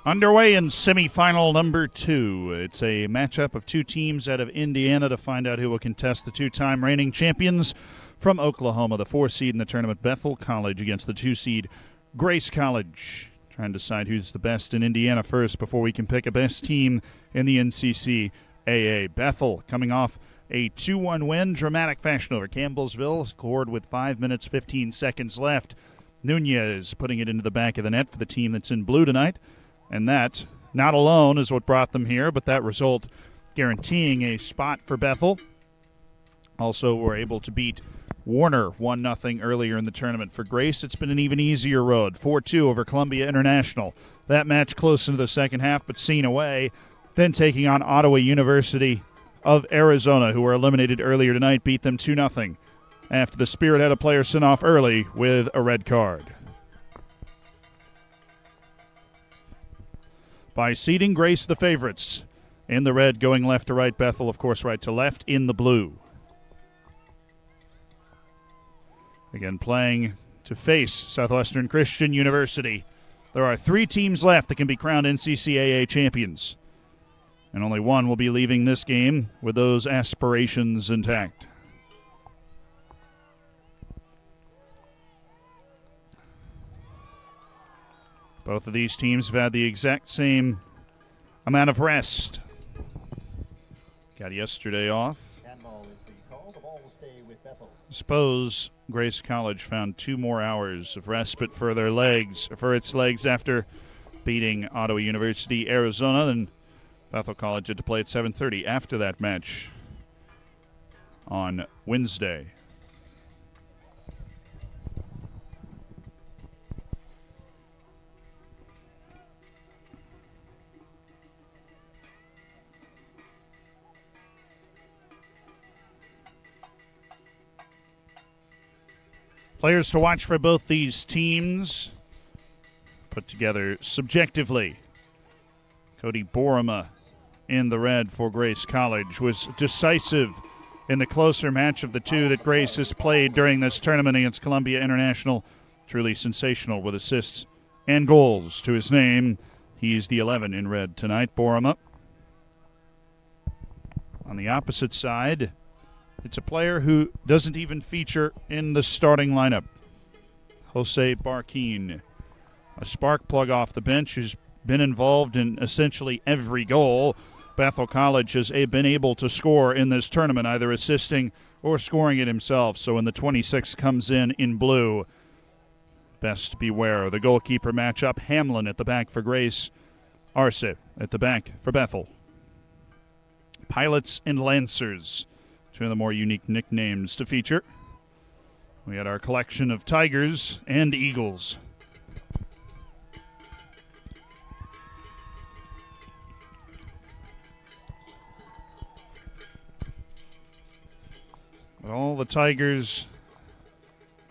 Underway in semifinal number 2. It's a matchup of two teams out of Indiana to find out who will contest the two-time reigning champions from Oklahoma, the 4 seed in the tournament, Bethel College, against the 2 seed, Grace College. Trying to decide who's the best in Indiana first before we can pick a best team in the NCCAA. Bethel coming off a 2-1 win, dramatic fashion over Campbellsville, scored with 5 minutes, 15 seconds left. Nunez putting it into the back of the net for the team that's in blue tonight. And that, not alone, is what brought them here, but that result guaranteeing a spot for Bethel. Also were able to beat Warner 1-0 earlier in the tournament. For Grace, it's been an even easier road, 4-2 over Columbia International. That match close into the second half, but seen away. Then taking on Ottawa University of Arizona, who were eliminated earlier tonight, beat them 2-0 after the Spirit had a player sent off early with a red card. By seeding Grace the favorites. In the red, going left to right, Bethel, of course, right to left in the blue. Again, playing to face Southwestern Christian University. There are 3 teams left that can be crowned NCCAA champions. And only one will be leaving this game with those aspirations intact. Both of these teams have had the exact same amount of rest. Got yesterday off. Handball is the call. The ball will stay with Bethel. I suppose Grace College found 2 more hours of respite for its legs after beating Ottawa University, Arizona. Then Bethel College had to play at 7:30 after that match on Wednesday. Players to watch for both these teams, put together subjectively. Cody Borima in the red for Grace College was decisive in the closer match of the 2 that Grace has played during this tournament against Columbia International. Truly sensational with assists and goals to his name. He's the 11 in red tonight, Borima. On the opposite side, it's a player who doesn't even feature in the starting lineup. Jose Barkin, a spark plug off the bench who's been involved in essentially every goal Bethel College has been able to score in this tournament, either assisting or scoring it himself. So when the 26 comes in blue, best beware. The goalkeeper matchup, Hamlin at the back for Grace, Arce at the back for Bethel. Pilots and Lancers, 2 of the more unique nicknames to feature. We had our collection of Tigers and Eagles. All the Tigers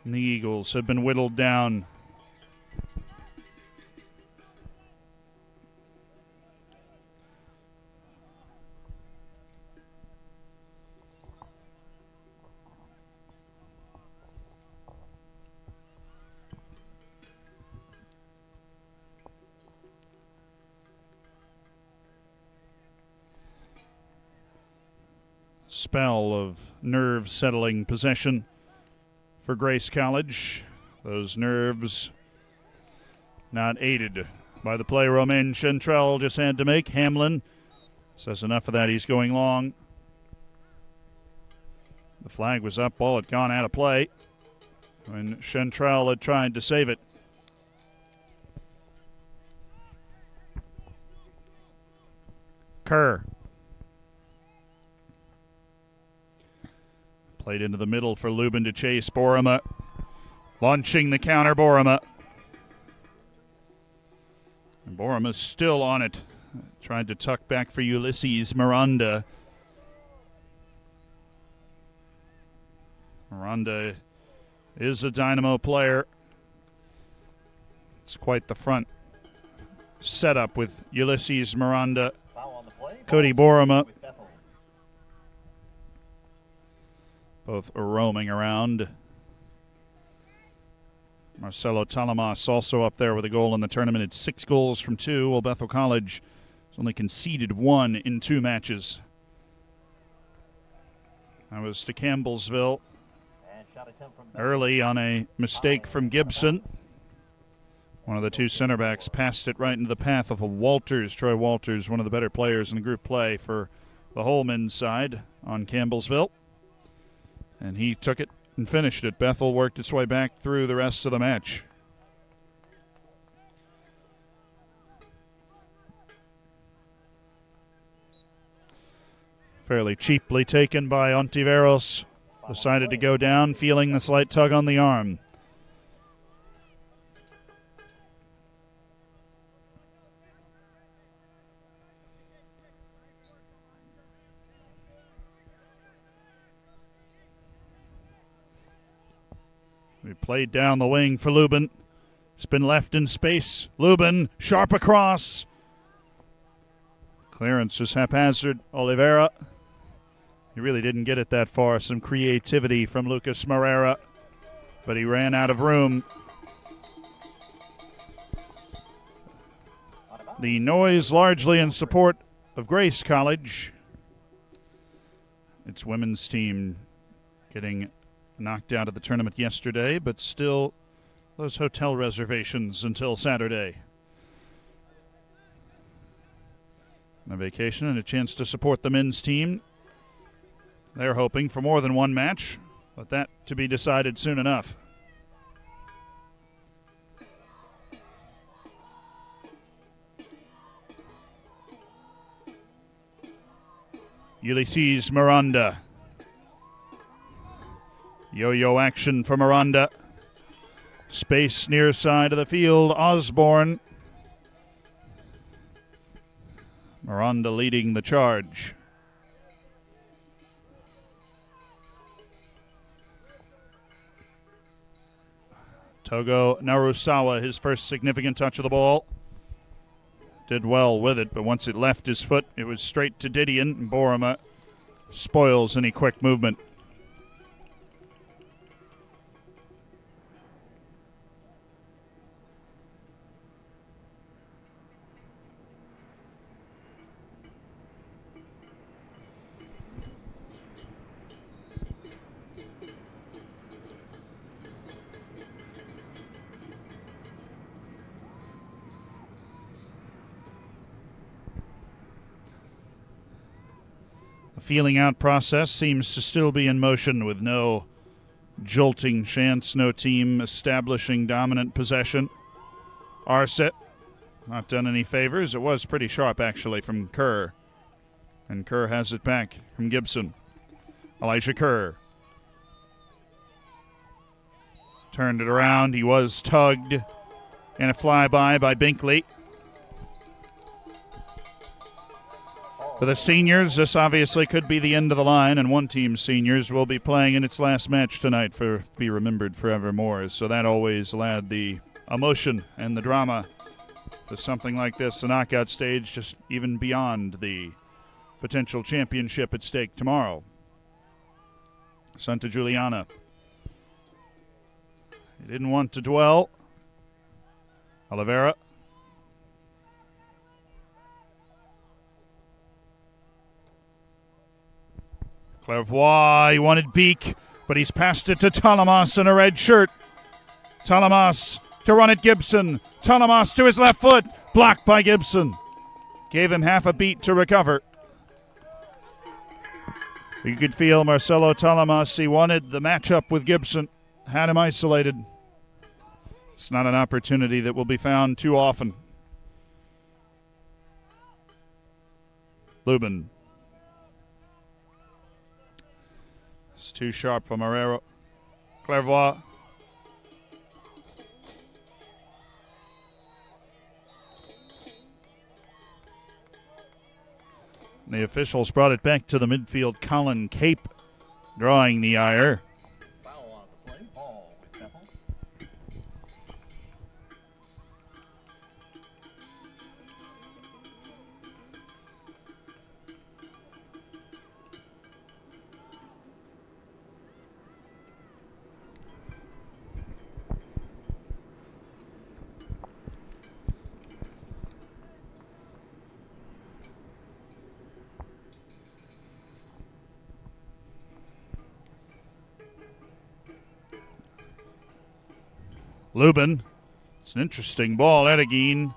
and the Eagles have been whittled down. Spell of nerve-settling possession for Grace College. Those nerves not aided by the play Romain Chantrell just had to make. Hamlin says enough of that, he's going long. The flag was up, ball had gone out of play when Chantrell had tried to save it. Kerr. Played into the middle for Lubin to chase. Borima launching the counter. Borima. And Borima's still on it. Tried to tuck back for Ulysses Miranda. Miranda is a dynamo player. It's quite the front setup with Ulysses Miranda. Cody Borima. Both roaming around. Marcelo Talamas also up there with a goal in the tournament. It's 6 goals from 2, while Bethel College has only conceded 1 in 2 matches. That was to Campbellsville early on a mistake from Gibson. One of the 2 center backs passed it right into the path of Walters. Troy Walters, one of the better players in the group play for the whole men's side on Campbellsville. And he took it and finished it. Bethel worked its way back through the rest of the match. Fairly cheaply taken by Ontiveros. Decided to go down, feeling the slight tug on the arm. We played down the wing for Lubin. It's been left in space. Lubin, sharp across. Clearance is haphazard. Oliveira. He really didn't get it that far. Some creativity from Lucas Moreira, but he ran out of room. The noise largely in support of Grace College. Its women's team getting knocked out of the tournament yesterday, but still those hotel reservations until Saturday. A vacation and a chance to support the men's team. They're hoping for more than one match, but that to be decided soon enough. Ulysses Miranda. Yo-yo action for Miranda. Space near side of the field. Osborne. Miranda leading the charge. Togo Narusawa, his first significant touch of the ball. Did well with it, but once it left his foot, it was straight to Didion, and Borima spoils any quick movement. The feeling out process seems to still be in motion with no jolting chance, no team establishing dominant possession. Arset, not done any favors. It was pretty sharp, actually, from Kerr. And Kerr has it back from Gibson. Elijah Kerr. Turned it around. He was tugged. And a flyby by Binkley. For the seniors, this obviously could be the end of the line, and one team's seniors will be playing in its last match tonight for be remembered forevermore. So that always will add the emotion and the drama to something like this, the knockout stage, just even beyond the potential championship at stake tomorrow. Santa Juliana. He didn't want to dwell. Oliveira. Clairvoix, he wanted Beak, but he's passed it to Talamas in a red shirt. Talamas to run at Gibson. Talamas to his left foot. Blocked by Gibson. Gave him half a beat to recover. You could feel Marcelo Talamas, he wanted the matchup with Gibson. Had him isolated. It's not an opportunity that will be found too often. Lubin. It's too sharp for Marrero. Clairvoix. The officials brought it back to the midfield. Colin Cape drawing the ire. Foul on the play. Ball with Bethel. Lubin. It's an interesting ball. Edegin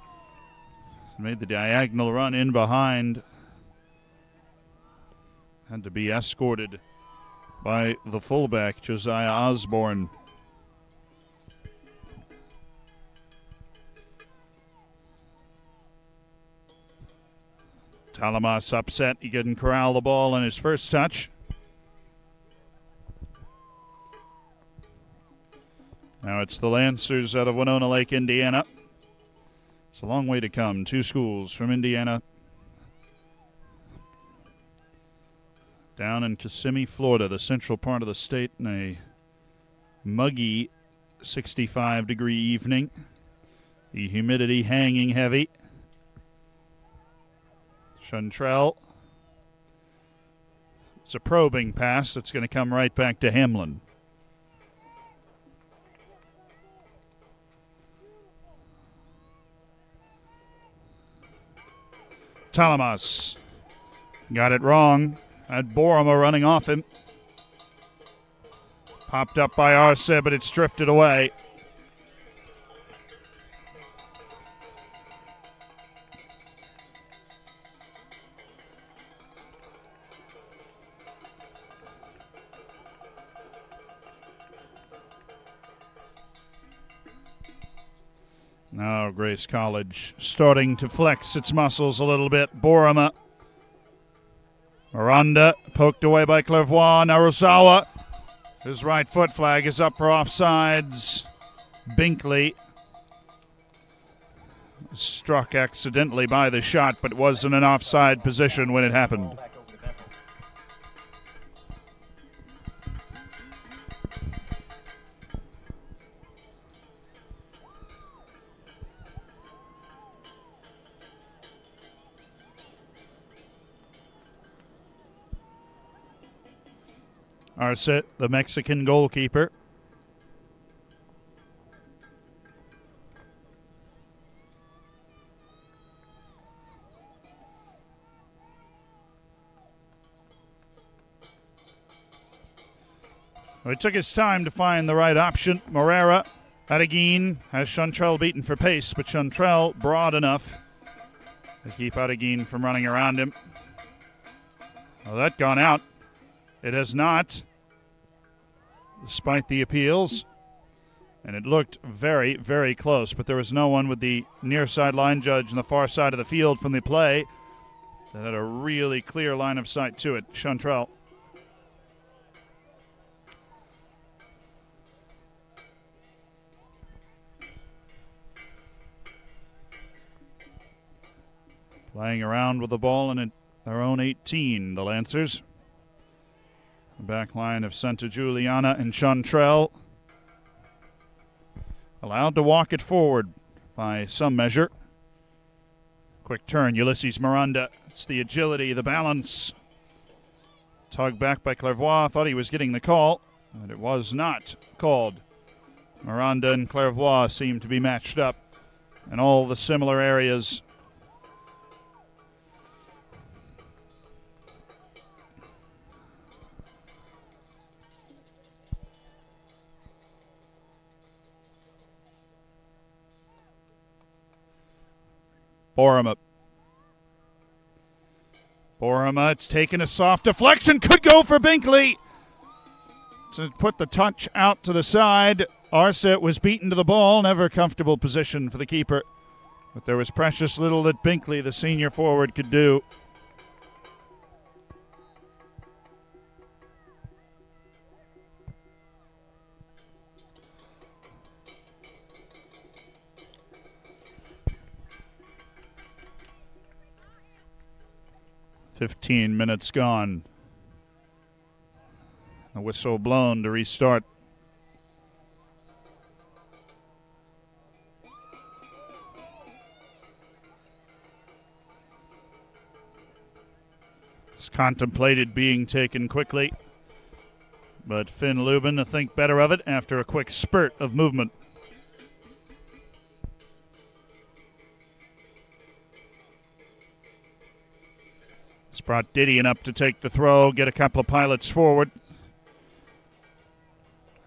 made the diagonal run in behind. Had to be escorted by the fullback, Josiah Osborne. Talamas upset. He couldn't corral the ball on his first touch. Now it's the Lancers out of Winona Lake, Indiana. It's a long way to come. 2 schools from Indiana. Down in Kissimmee, Florida, the central part of the state, in a muggy 65-degree evening. The humidity hanging heavy. Chantrell. It's a probing pass that's going to come right back to Hamlin. Talamas got it wrong. Had Boroma running off him. Popped up by Arce, but it's drifted away. Now Grace College starting to flex its muscles a little bit. Boroma. Miranda poked away by Clairvoix. Narusawa. His right foot flag is up for offsides. Binkley struck accidentally by the shot, but was in an offside position when it happened. Arce, the Mexican goalkeeper. Well, he took his time to find the right option. Morera, Adegin has Chantrell beaten for pace, but Chantrell broad enough to keep Adegin from running around him. Well, that gone out. It has not, despite the appeals. And it looked very, very close, but there was no one with the near sideline judge on the far side of the field from the play that had a really clear line of sight to it. Chantrell. Playing around with the ball in their own 18, the Lancers. The back line of Santa Juliana and Chantrell. Allowed to walk it forward by some measure. Quick turn, Ulysses Miranda. It's the agility, the balance. Tugged back by Clairvoix. Thought he was getting the call, but it was not called. Miranda and Clairvoix seem to be matched up in all the similar areas. Boroma, it's taken a soft deflection, could go for Binkley. To put the touch out to the side. Arce was beaten to the ball, never a comfortable position for the keeper. But there was precious little that Binkley, the senior forward, could do. "15 minutes gone. A whistle blown to restart. It's contemplated being taken quickly, but Finn Lubin to think better of it after a quick spurt of movement. It's brought Didion up to take the throw, get a couple of pilots forward.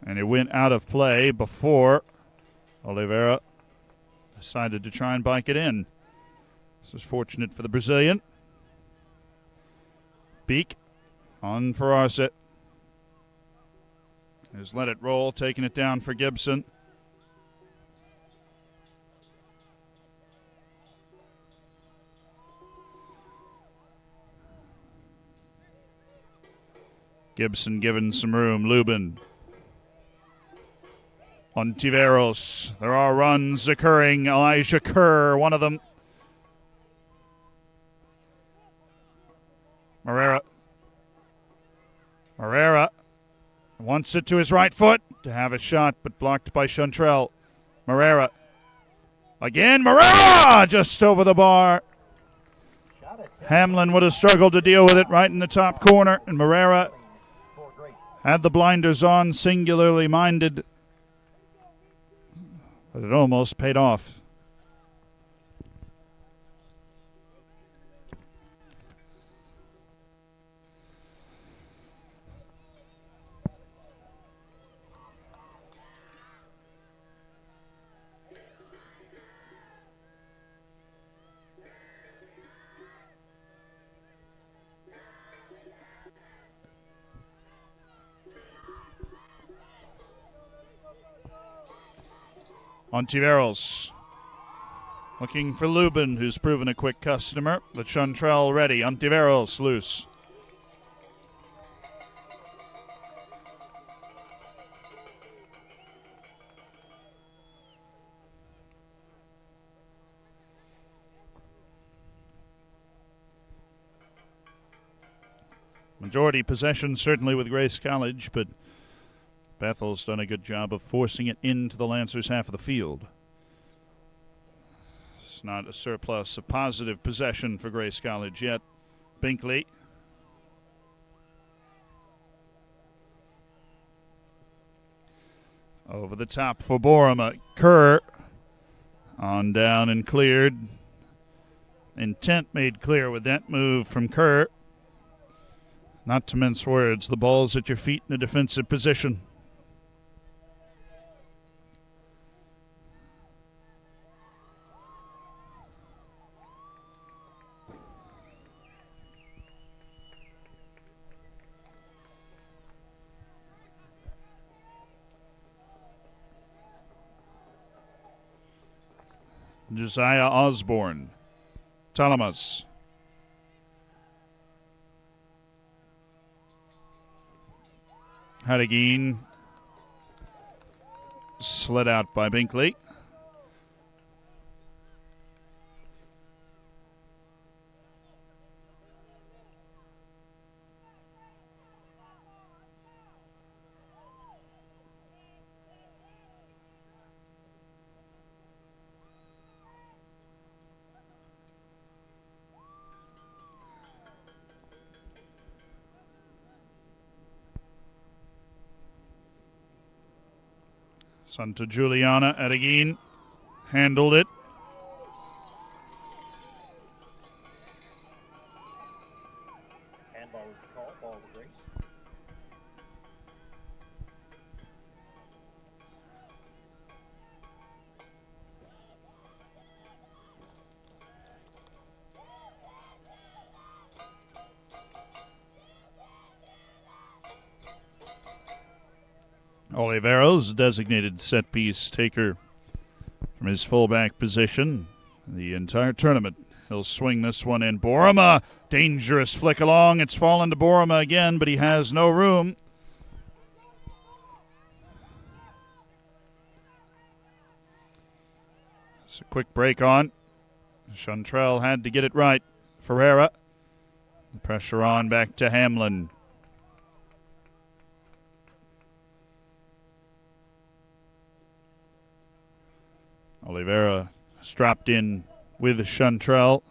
And it went out of play before Oliveira decided to try and bike it in. This is fortunate for the Brazilian. Beak on for Arce. Has let it roll, taking it down for Gibson. Gibson given some room. Lubin. Ontiveros. There are runs occurring. Elijah Kerr, one of them. Moreira wants it to his right foot to have a shot, but blocked by Chantrell. Moreira. Again, Moreira! Just over the bar. Hamlin would have struggled to deal with it right in the top corner, and Moreira had the blinders on, singularly minded, but it almost paid off. Ontiveros looking for Lubin, who's proven a quick customer. The Chantrell ready. Ontiveros loose. Majority possession certainly with Grace College, but Bethel's done a good job of forcing it into the Lancers' half of the field. It's not a surplus of positive possession for Grace College yet. Binkley. Over the top for Borama. Kerr on down and cleared. Intent made clear with that move from Kerr. Not to mince words, the ball's at your feet in a defensive position. Josiah Osborne. Talamas. Hadagin slid out by Binkley. Santa Juliana at again. Handled it. Handball is the call. Ball to Grace. Oliveros, designated set piece taker from his fullback position the entire tournament. He'll swing this one in. Borama, dangerous flick along. It's fallen to Borama again, but he has no room. It's a quick break on. Chantrell had to get it right. Ferreira, the pressure on back to Hamlin. Oliveira strapped in with Chantrell.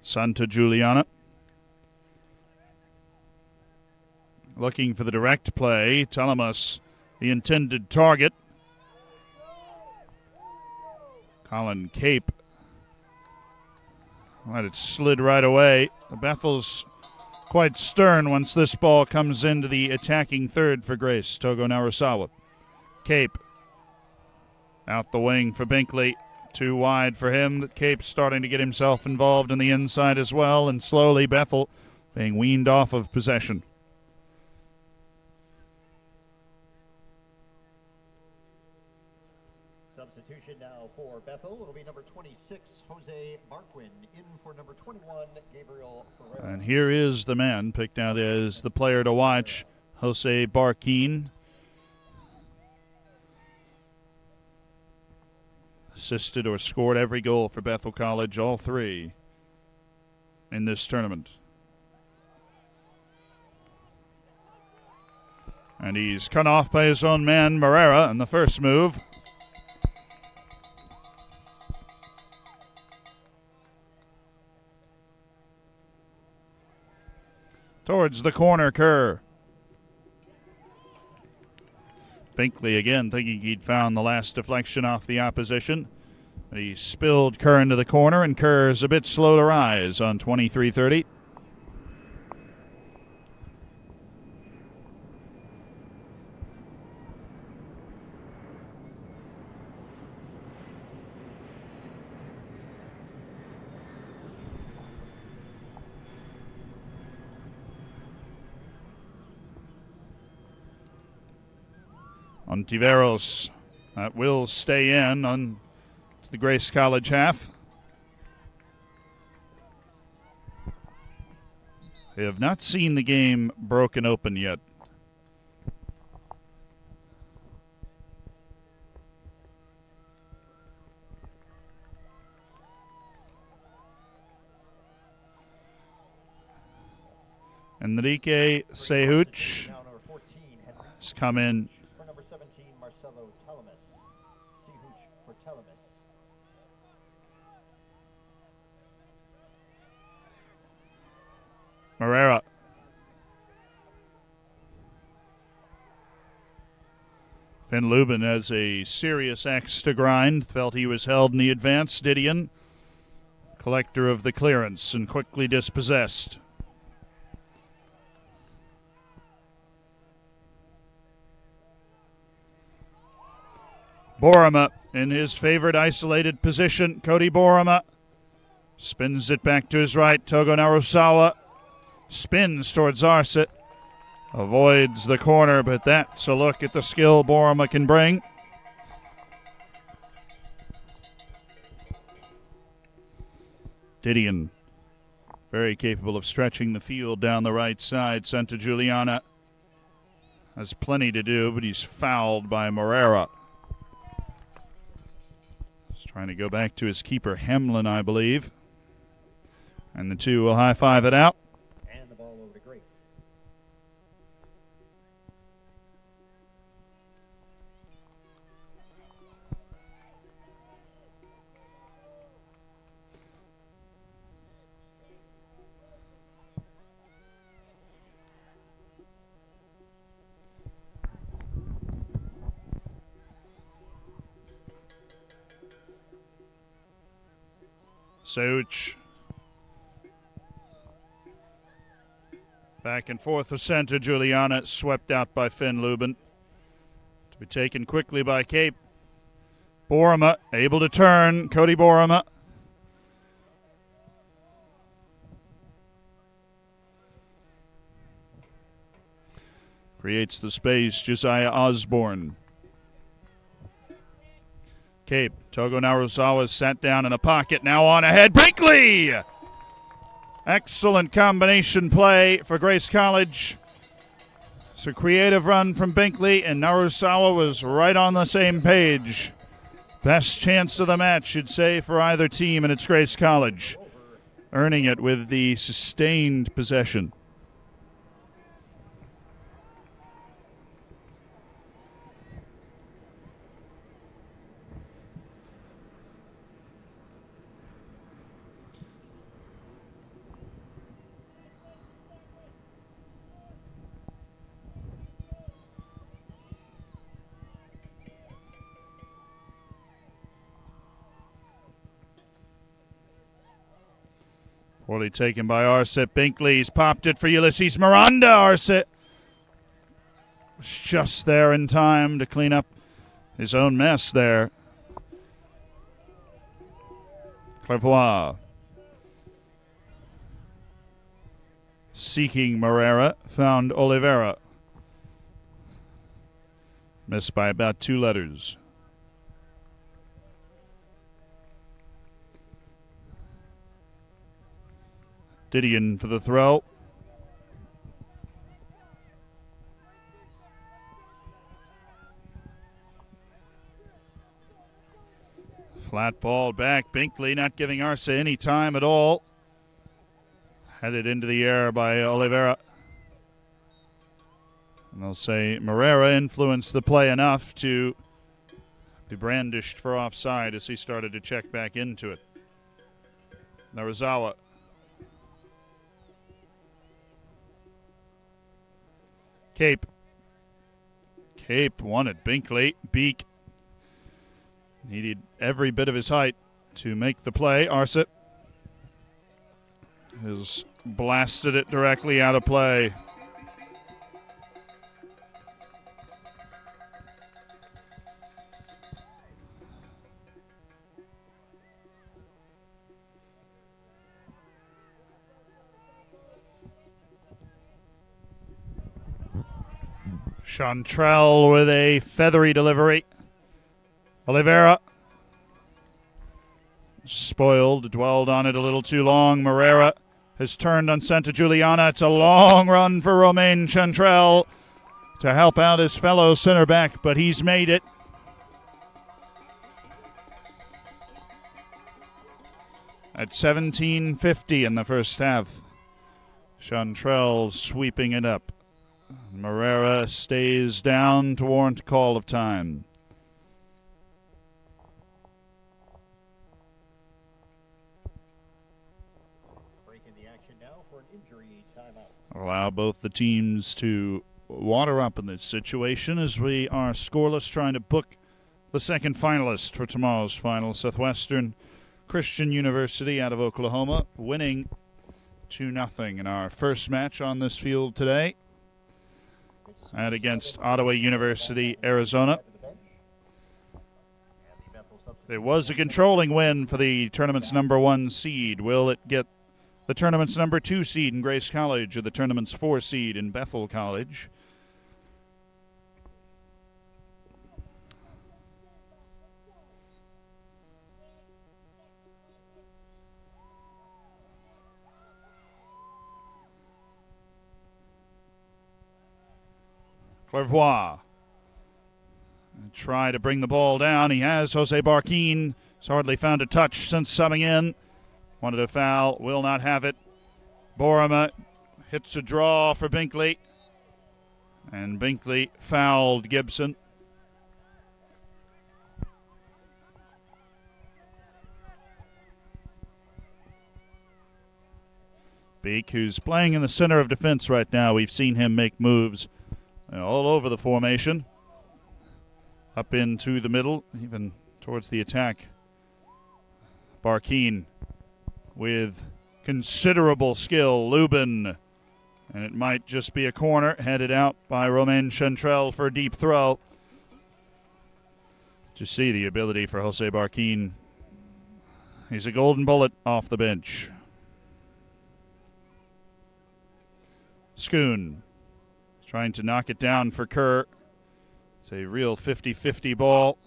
Santa Juliana looking for the direct play. Telemus, the intended target. Colin Cape Right, it slid right away. Bethel's quite stern once this ball comes into the attacking third for Grace. Togo Narusawa. Cape out the wing for Binkley. Too wide for him. Cape's starting to get himself involved in the inside as well, and slowly Bethel being weaned off of possession. Substitution now for Bethel. It'll be number 26, Jose Barkin, in for number 21, Gabriel Ferreira. And here is the man picked out as the player to watch, Jose Barkin. Assisted or scored every goal for Bethel College, all three in this tournament. And he's cut off by his own man, Morera, in the first move. Towards the corner, Kerr. Binkley again thinking he'd found the last deflection off the opposition. But he spilled Kerr into the corner, and Kerr's a bit slow to rise on 23-30. Ontiveros, that will stay in on the Grace College half. They have not seen the game broken open yet. Enrique Sehuch has come in. For number 17, Marcelo Telemus. Sehuch for Telemus. Morera. Finn Lubin has a serious axe to grind. Felt he was held in the advance. Didion, collector of the clearance, and quickly dispossessed. Borama in his favorite isolated position. Cody Borama spins it back to his right. Togo Narusawa spins towards Arset. Avoids the corner, but that's a look at the skill Borama can bring. Didion, very capable of stretching the field down the right side. Santa Juliana has plenty to do, but he's fouled by Morera. He's trying to go back to his keeper, Hemlin, I believe. And the two will high-five it out. And the ball over to Grace. Such. Back and forth with Santa Juliana, swept out by Finn Lubin. To be taken quickly by Cape. Borama able to turn. Cody Borama. Creates the space. Josiah Osborne. Cape. Togo Narusawa sat down in a pocket. Now on ahead. Binkley! Excellent combination play for Grace College. It's a creative run from Binkley, and Narusawa was right on the same page. Best chance of the match, you'd say, for either team, and it's Grace College earning it with the sustained possession. Poorly taken by Arce. Binkley's popped it for Ulysses Miranda. Arce was just there in time to clean up his own mess there. Clairvoy seeking Morera, found Oliveira. Missed by about 2 letters. Didion for the throw. Flat ball back. Binkley not giving Arce any time at all. Headed into the air by Oliveira. And they'll say Morera influenced the play enough to be brandished for offside as he started to check back into it. Narazawa. Cape wanted Binkley. Beak needed every bit of his height to make the play. Arce has blasted it directly out of play. Chantrell with a feathery delivery. Oliveira. Spoiled, dwelled on it a little too long. Morera has turned on Santa Juliana. It's a long run for Romain Chantrell to help out his fellow center back, but he's made it. At 17:50 in the first half, Chantrell sweeping it up. Morera stays down to warrant call of time. Breaking the action now for an injury timeout. Allow both the teams to water up in this situation as we are scoreless, trying to book the second finalist for tomorrow's final. Southwestern Christian University out of Oklahoma winning 2-0 in our first match on this field today. And against Ottawa University, Arizona. It was a controlling win for the tournament's number 1 seed. Will it get the tournament's number 2 seed in Grace College or the tournament's 4 seed in Bethel College? Clairvoy. Try to bring the ball down. He has Jose Barkin. He's hardly found a touch since subbing in. Wanted a foul. Will not have it. Borama hits a draw for Binkley. And Binkley fouled Gibson. Beak, who's playing in the center of defense right now. We've seen him make moves all over the formation, up into the middle, even towards the attack. Barkin with considerable skill. Lubin, and it might just be a corner, headed out by Romain Chantrell for a deep throw. To see the ability for Jose Barkin. He's a golden bullet off the bench. Schoon trying to knock it down for Kerr. It's a real 50-50 ball.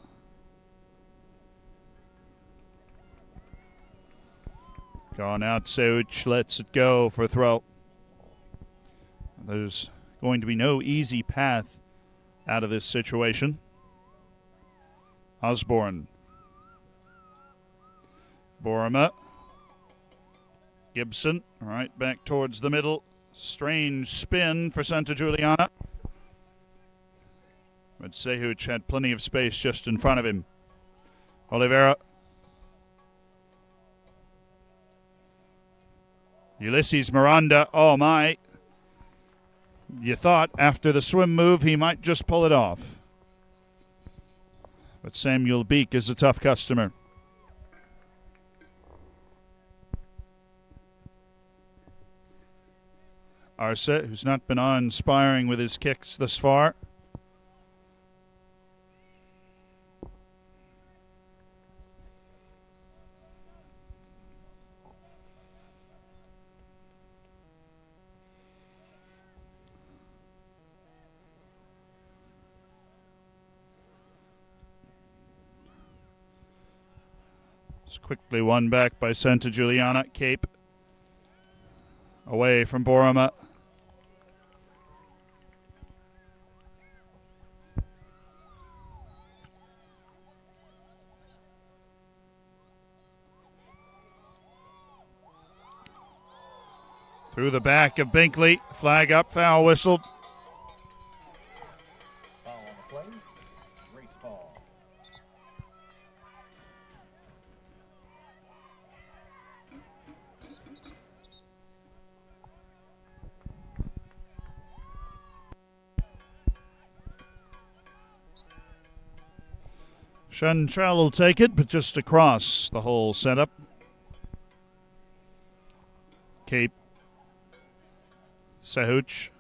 Gone out, Seuch lets it go for a throw. There's going to be no easy path out of this situation. Osborne. Borama. Gibson, right back towards the middle. Strange spin for Santa Juliana. But Seuch had plenty of space just in front of him. Oliveira. Ulysses Miranda. Oh my. You thought after the swim move he might just pull it off. But Samuel Beak is a tough customer. Arce, who's not been awe-inspiring with his kicks thus far. It's quickly won back by Santa Giuliana. Cape away from Boroma. Through the back of Binkley. Flag up, foul whistled. Foul on the play. Race ball. Chantrell will take it, but just across the whole setup. Cape. Sahuch.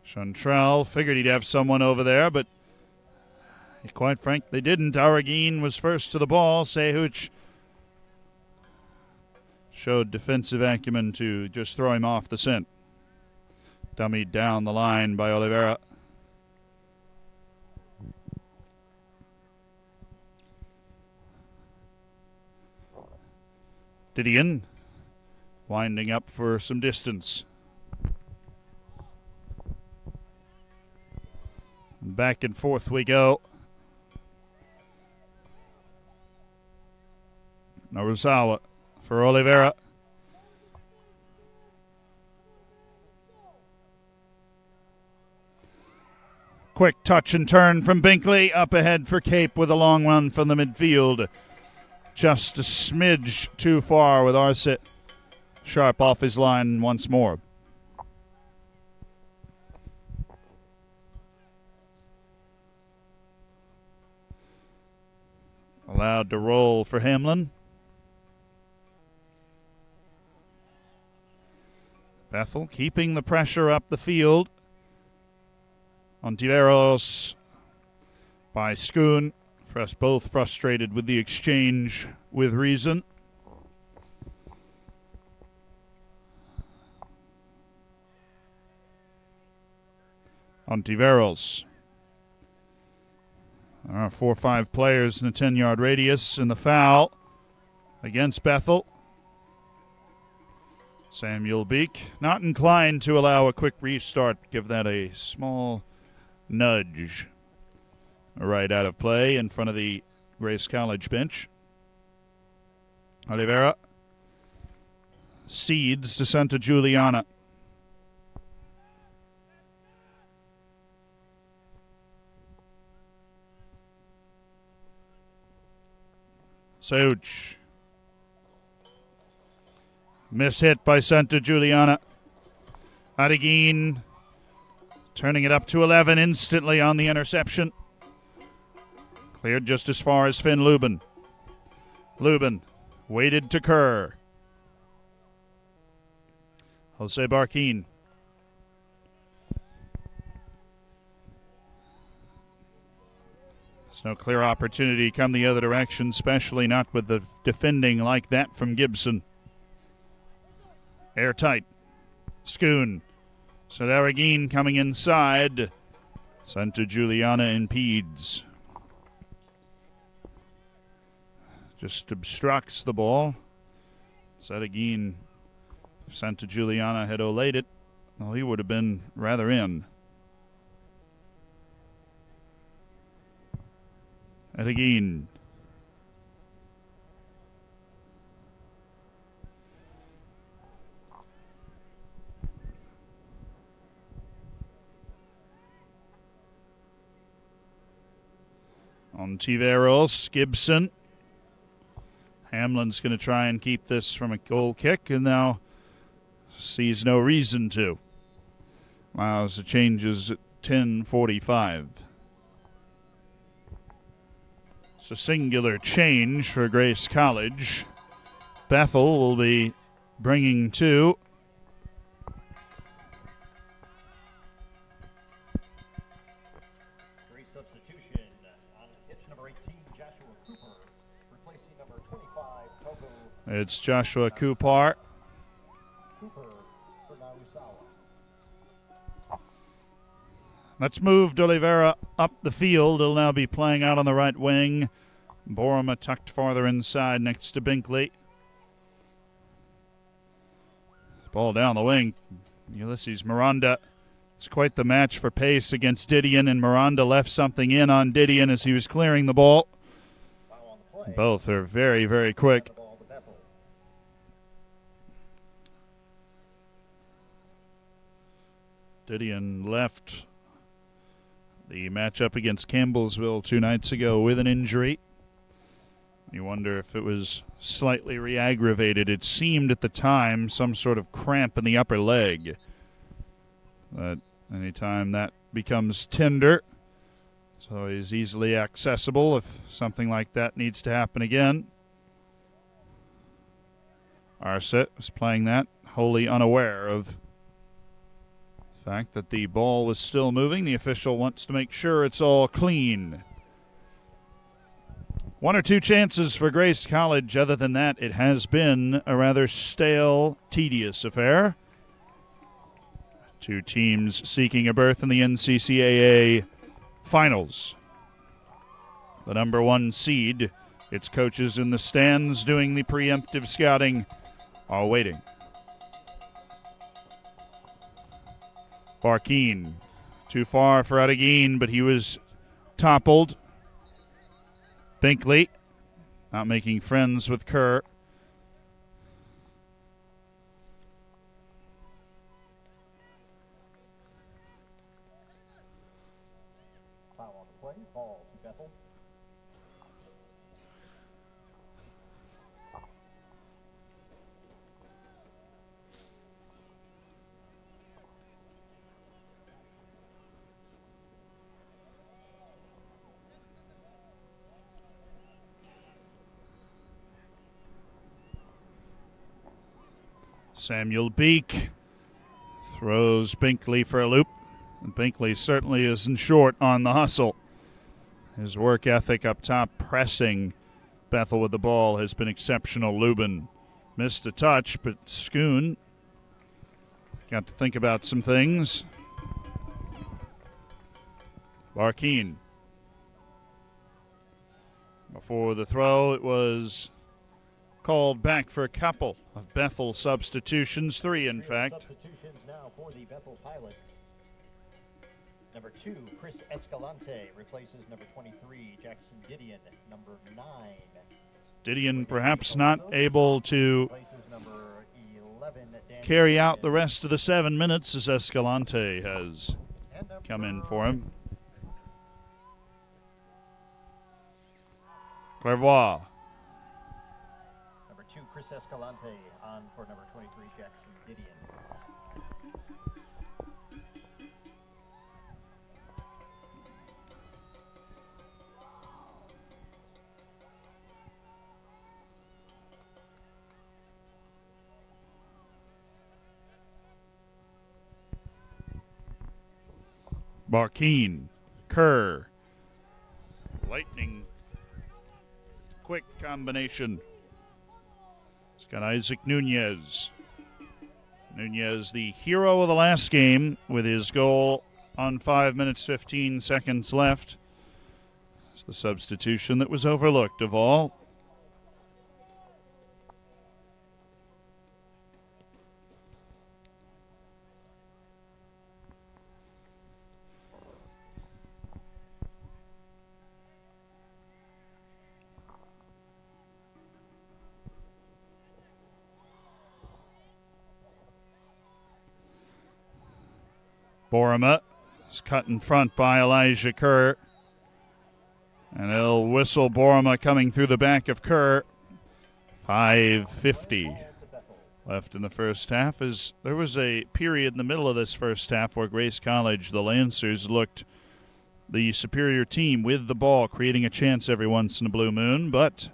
Chantrell figured he'd have someone over there, but quite frankly, they didn't. Aragin was first to the ball. Sahuch showed defensive acumen to just throw him off the scent. Dummied down the line by Oliveira. Didion winding up for some distance. Back and forth we go. Norizawa for Oliveira. Quick touch and turn from Binkley. Up ahead for Cape with a long run from the midfield. Just a smidge too far with Arce sharp off his line once more. Allowed to roll for Hamlin. Bethel keeping the pressure up the field. Ontiveros by Schoon. For us both frustrated with the exchange with reason. Ontiveros. There are 4 or 5 players in a 10-yard radius, and the foul against Bethel. Samuel Beek not inclined to allow a quick restart, give that a small nudge. Right out of play in front of the Grace College bench. Oliveira cedes to Santa Giuliana. Sauch. Mishit by Santa Giuliana. Aragin turning it up to 11 instantly on the interception. Cleared just as far as Finn Lubin. Lubin waited to Kerr. Jose Barkin. There's no clear opportunity come the other direction, especially not with the defending like that from Gibson. Airtight. Schoon. So Aragin coming inside. Santa Giuliana impedes. Just obstructs the ball. Aragin, if Santa Giuliana had olayed it, well, he would have been rather in. Aragin. Ontiveros, Gibson. Hamlin's going to try and keep this from a goal kick, and now sees no reason to. Allows the changes at 10:45. It's a singular change for Grace College. Bethel will be bringing two. Great substitution on hitch number 18, Joshua Cooper, replacing number 25, Togo. It's Joshua Cooper. Cooper for Nausawa. Let's move D'Oliveira up the field. He'll now be playing out on the right wing. Boroma tucked farther inside next to Binkley. Ball down the wing. Ulysses Miranda. It's quite the match for pace against Didion, and Miranda left something in on Didion as he was clearing the ball. Both are very, very quick. Didion left the matchup against Campbellsville 2 nights ago with an injury. You wonder if it was slightly re-aggravated. It seemed at the time some sort of cramp in the upper leg. But anytime that becomes tender, so he's easily accessible if something like that needs to happen again. Arset was playing that, wholly unaware of the fact that the ball was still moving. The official wants to make sure it's all clean. 1 or 2 chances for Grace College. Other than that, it has been a rather stale, tedious affair. 2 teams seeking a berth in the NCCAA finals. The number 1 seed, its coaches in the stands doing the preemptive scouting, are waiting. Barkin, too far for Adeguin, but he was toppled. Binkley, not making friends with Kerr. Foul on the play, ball to Bethel. Samuel Beek throws Binkley for a loop. And Binkley certainly isn't short on the hustle. His work ethic up top, pressing Bethel with the ball, has been exceptional. Lubin missed a touch, but Schoon got to think about some things. Barkin. Before the throw, it was called back for a couple of Bethel substitutions, 3 in fact. Substitutions now for the Bethel Pilots. Number 2, Chris Escalante replaces number 23, Jackson Didion. Number 9. Didion perhaps not able to Replaces number 11, carry out the rest of the 7 minutes as Escalante has come in for him. Clairvoix. Number 2, Chris Escalante on for number 23, Jackson Didion. Barkin, Kerr, lightning quick combination. It's got Isaac Nunez. Nunez, the hero of the last game, with his goal on 5 minutes, 15 seconds left. It's the substitution that was overlooked of all. Boroma is cut in front by Elijah Kerr. And he'll whistle Boroma coming through the back of Kerr. 5:50 left in the first half. As there was a period in the middle of this first half where Grace College, the Lancers, looked the superior team with the ball, creating a chance every once in a blue moon, but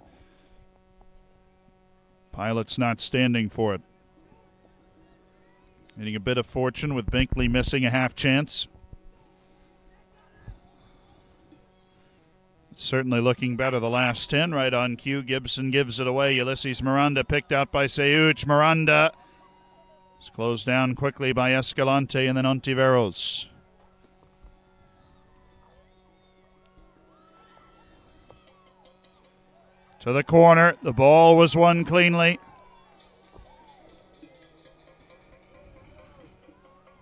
Pilots not standing for it. Getting a bit of fortune with Binkley missing a half chance. Certainly looking better the last 10. Right on cue, Gibson gives it away. Ulysses Miranda picked out by Seuch. Miranda is closed down quickly by Escalante and then Ontiveros. To the corner. The ball was won cleanly.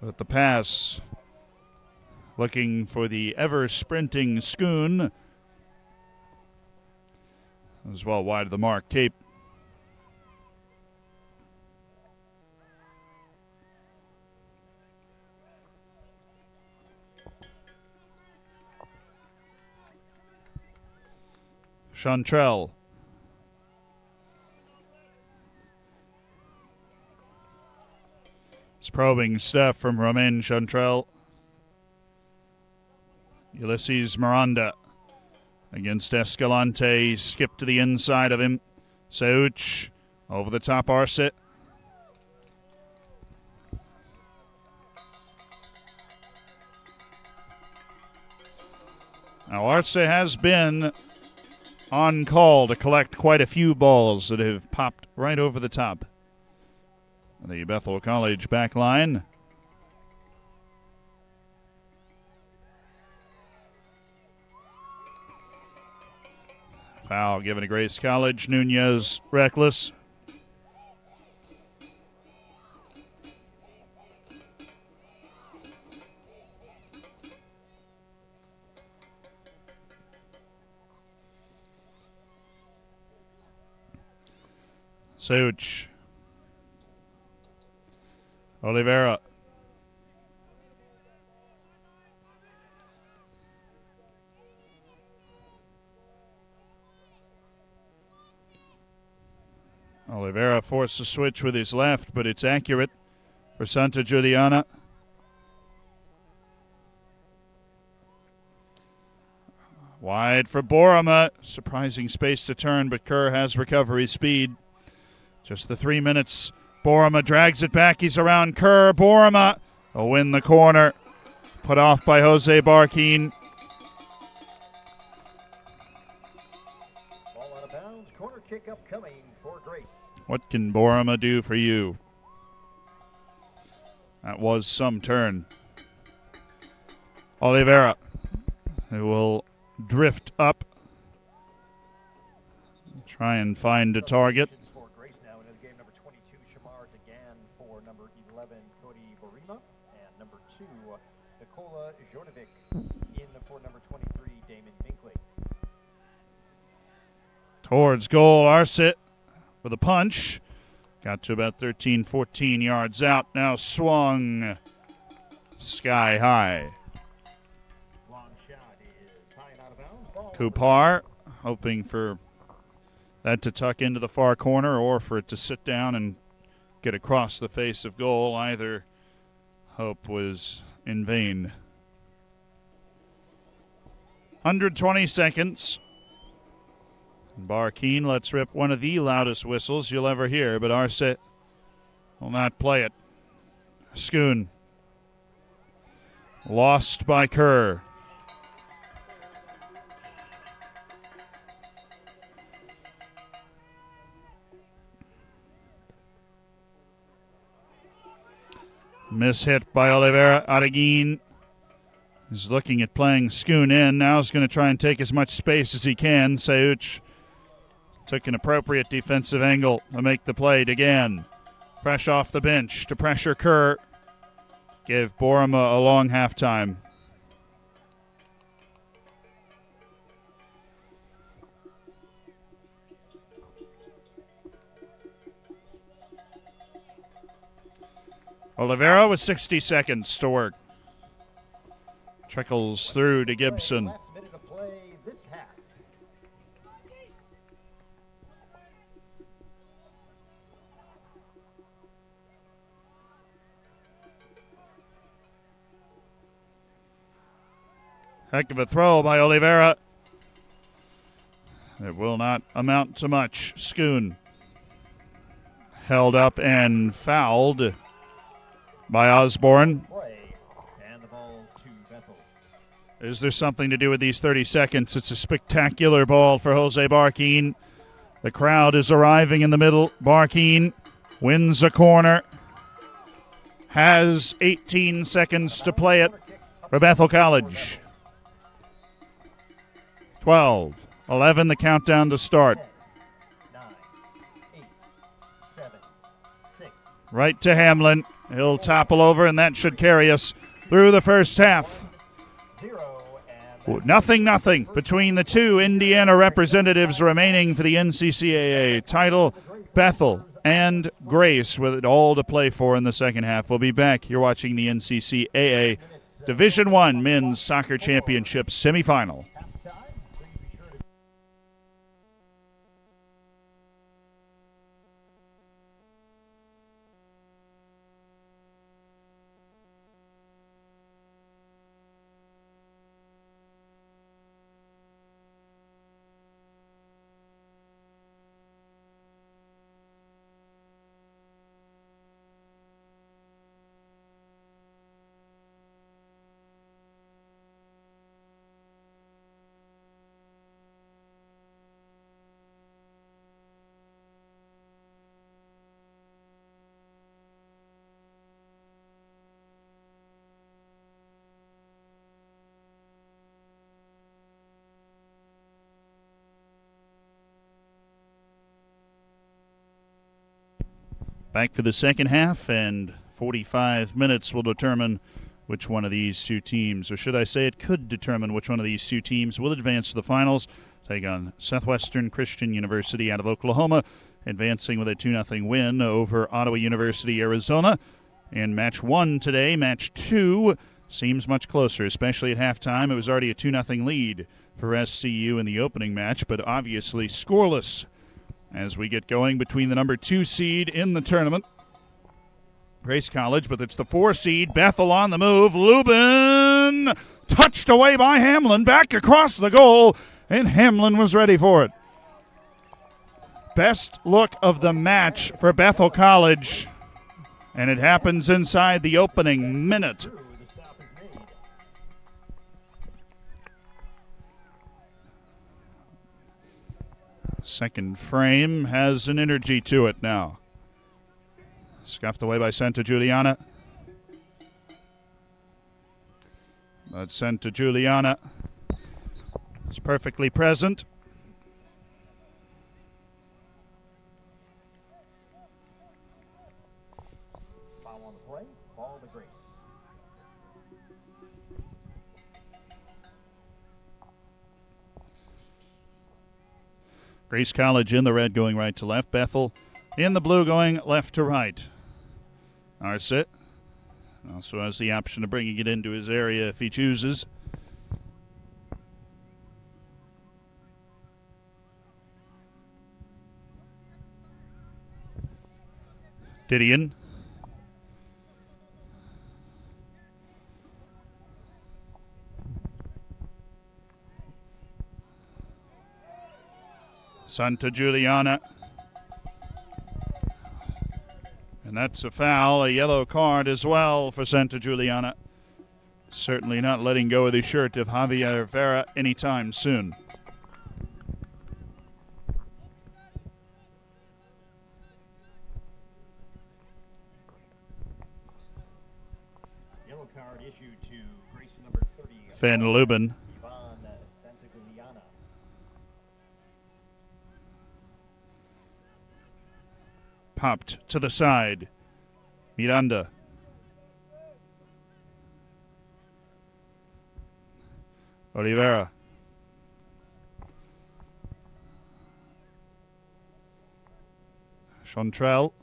But the pass, looking for the ever-sprinting Schoon, as well wide of the mark. Cape. Chantrell. It's probing stuff from Romain Chantrell. Ulysses Miranda against Escalante. Skip to the inside of him. Seuch over the top Arcet. Now Arcet has been on call to collect quite a few balls that have popped right over the top. The Bethel College back line. Foul given to Grace College. Nunez reckless. Seuch. Oliveira. Oliveira forced the switch with his left, but it's accurate for Santa Juliana. Wide for Borama. Surprising space to turn, but Kerr has recovery speed. Just the 3 minutes. Borama drags it back. He's around Kerr. Borama will win the corner. Put off by Jose Barkin. Ball out of bounds. Corner kick upcoming for Grace. What can Borama do for you? That was some turn. Oliveira, who will drift up. Try and find a target. Towards goal, Arcet with a punch. Got to about 13, 14 yards out. Now swung sky high. Long shot is high and out of bounds. Kupar hoping for that to tuck into the far corner or for it to sit down and get across the face of goal. Either hope was in vain. 120 seconds. Barkin lets rip one of the loudest whistles you'll ever hear, but Arcet will not play it. Schoon. Lost by Kerr. Mishit by Oliveira. Araguin is looking at playing Schoon in. Now he's going to try and take as much space as he can. Seuch took an appropriate defensive angle to make the play. Again, fresh off the bench to pressure Kerr. Give Borama a long halftime. Oliveira with 60 seconds to work. Trickles through to Gibson. Last minute of play this half. Heck of a throw by Oliveira. It will not amount to much. Schoon held up and fouled by Osborne. And the ball to Bethel. Is there something to do with these 30 seconds? It's a spectacular ball for Jose Barkin. The crowd is arriving in the middle. Barkin wins a corner. Has 18 seconds to play it for Bethel College. 12, 11, the countdown to start. 9, 8, 7, 6. Right to Hamlin. He'll topple over, and that should carry us through the first half. 0 Nothing between the two Indiana representatives remaining for the NCCAA title, Bethel and Grace, with it all to play for in the second half. We'll be back. You're watching the NCCAA Division I Men's Soccer Championship Semifinal. Back for the second half, and 45 minutes will determine which one of these two teams, or should I say it could determine which one of these two teams will advance to the finals, take on Southwestern Christian University out of Oklahoma, advancing with a 2-0 win over Ottawa University, Arizona. And match 1 today, match 2, seems much closer, especially at halftime. It was already a 2-0 lead for SCU in the opening match, but obviously scoreless as we get going between the number 2 seed in the tournament, Grace College, but it's the 4 seed, Bethel on the move. Lubin touched away by Hamlin, back across the goal, and Hamlin was ready for it. Best look of the match for Bethel College, and it happens inside the opening minute. Second frame has an energy to it now. Scuffed away by Santa Juliana. But Santa Juliana is perfectly present. Foul on the play, ball to Grace. Grace College in the red going right to left. Bethel in the blue going left to right. Arcet also has the option of bringing it into his area if he chooses. Didion. Santa Juliana. And that's a foul, a yellow card as well for Santa Juliana. Certainly not letting go of the shirt of Javier Vera anytime soon. Yellow card issued to Grace number 30. Van Lubin. Santagliana. Popped to the side. Miranda. Oliveira. Chantrell.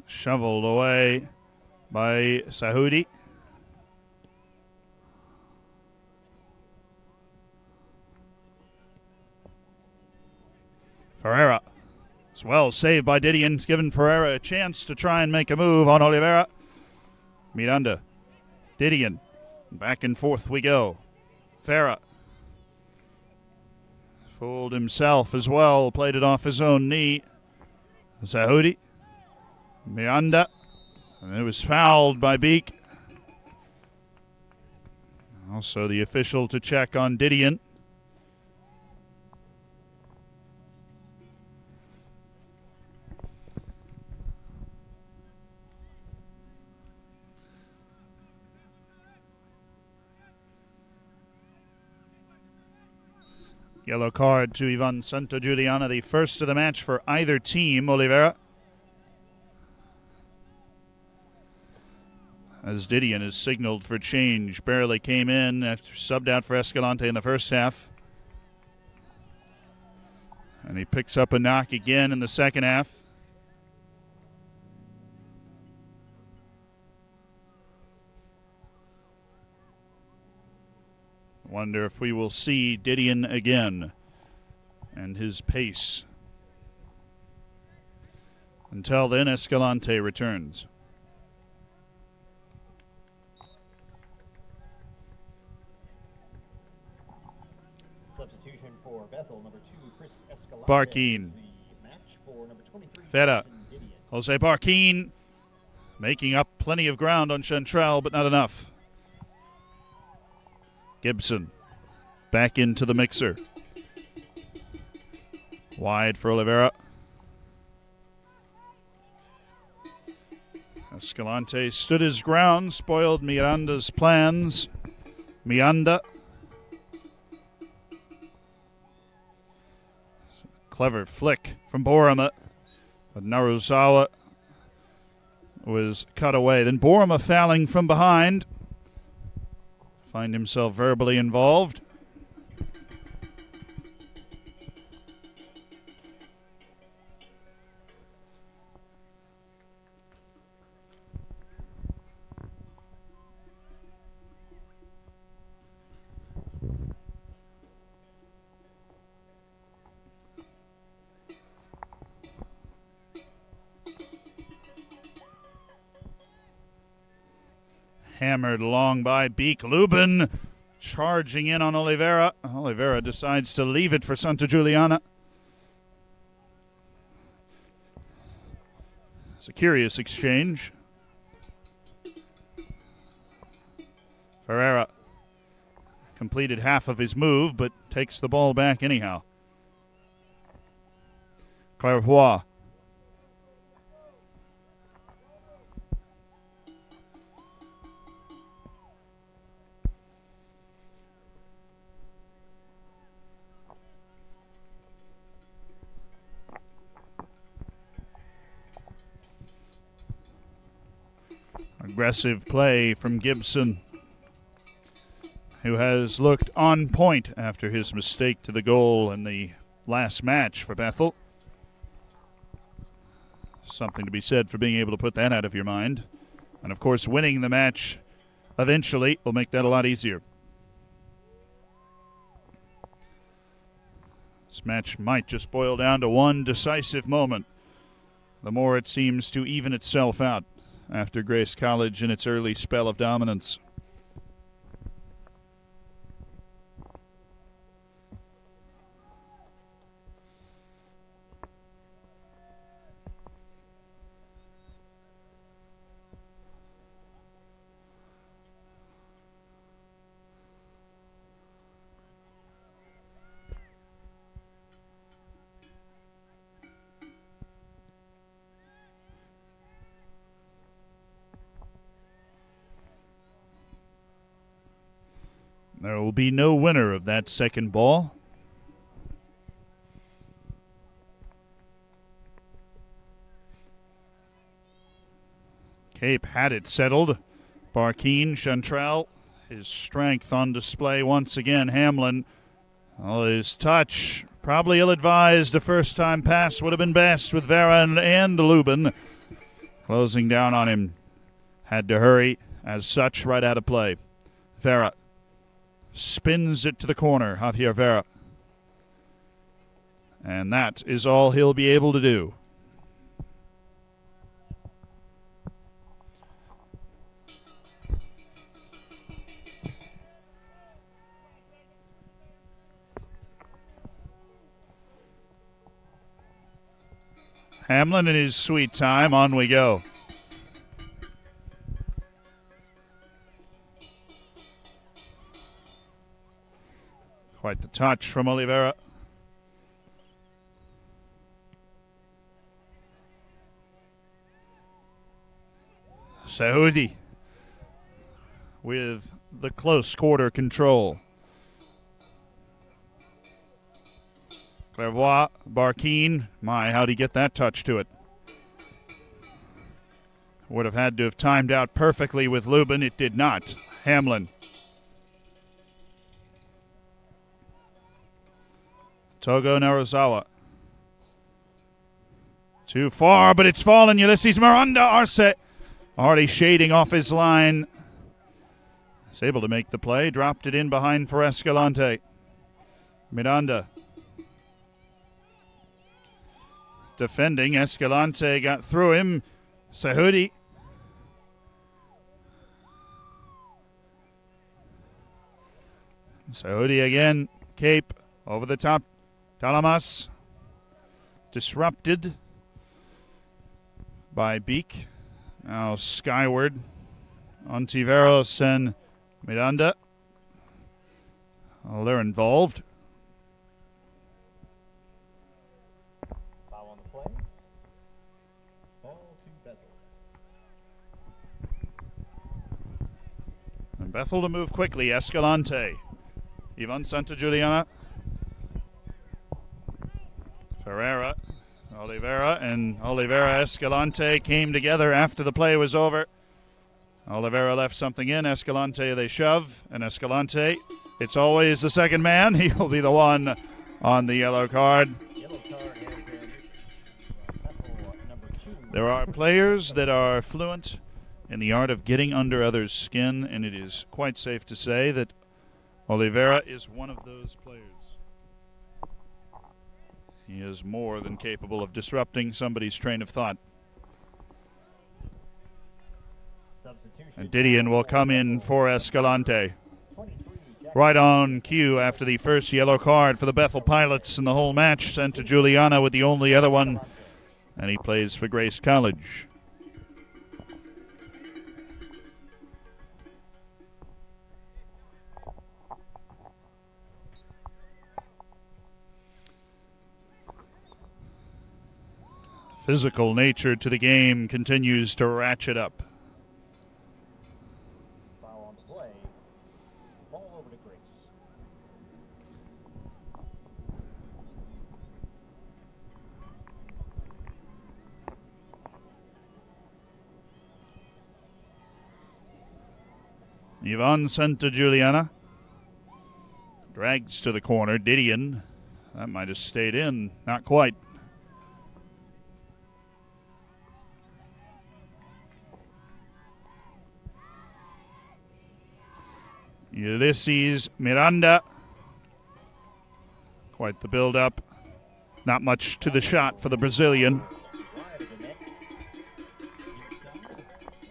Shoveled away by Sahudi. Ferreira. It's well saved by Didion. It's given Ferreira a chance to try and make a move on Oliveira. Miranda. Didion. Back and forth we go. Ferreira. Fooled himself as well. Played it off his own knee. Zahudi. Miranda. And it was fouled by Beek. Also the official to check on Didion. Yellow card to Ivan Santagiuliana, the first of the match for either team. Oliveira. As Didion is signaled for change. Barely came in after subbed out for Escalante in the first half. And he picks up a knock again in the second half. Wonder if we will see Didion again and his pace. Until then, Escalante returns. Substitution for Bethel, number 2, Chris Escalante. Barkin. The match for number 23, Feta. Jose Barkin making up plenty of ground on Chantrell, but not enough. Gibson back into the mixer. Wide for Oliveira. Escalante stood his ground, spoiled Miranda's plans. Miranda. Clever flick from Borama. But Naruzawa was cut away. Then Borama fouling from behind. Find himself verbally involved. Hammered along by Beek. Lubin charging in on Oliveira. Oliveira decides to leave it for Santagiuliana. It's a curious exchange. Ferreira completed half of his move, but takes the ball back anyhow. Clairvoy. Aggressive play from Gibson, who has looked on point after his mistake to the goal in the last match for Bethel. Something to be said for being able to put that out of your mind. And, of course, winning the match eventually will make that a lot easier. This match might just boil down to one decisive moment. The more it seems to even itself out after Grace College in its early spell of dominance. There will be no winner of that second ball. Cape had it settled. Barkin, Chantrell, his strength on display once again. Hamlin, his touch, probably ill-advised. A first-time pass would have been best with Vera and Lubin closing down on him. Had to hurry, as such, right out of play. Vera spins it to the corner. Javier Vera. And that is all he'll be able to do. Hamlin in his sweet time. On we go. Quite the touch from Oliveira. Saudi with the close quarter control. Clairvoy, Barkin. My, how'd he get that touch to it? Would have had to have timed out perfectly with Lubin. It did not. Hamlin. Togo Narazawa. Too far, but it's fallen. Ulysses Miranda. Arce already shading off his line. Is able to make the play. Dropped it in behind for Escalante. Miranda. Defending. Escalante got through him. Sahudi. Sahudi again. Cape. Over the top. Talamas. Disrupted by Beek. Now skyward. Ontiveros and Miranda. Well, they're involved. Foul on the play. Ball to Bethel. And Bethel to move quickly. Escalante. Ivan Santajuliana. Ferreira. Oliveira and Oliveira Escalante came together after the play was over. Oliveira left something in. Escalante they shove. And Escalante, it's always the second man. He'll be the one on the yellow card. Yellow card has been Bethel, number 2. There are players that are fluent in the art of getting under others' skin, and it is quite safe to say that Oliveira is one of those players. He is more than capable of disrupting somebody's train of thought. And Didion will come in for Escalante. Right on cue after the first yellow card for the Bethel Pilots in the whole match. Sent to Juliana with the only other one. And he plays for Grace College. Physical nature to the game continues to ratchet up. Foul on the play. Ball over to Grace. Yvonne Santajuliana drags to the corner. Didion, that might have stayed in. Not quite. Ulysses Miranda. Quite the build-up. Not much to the shot for the Brazilian. Wide of the net.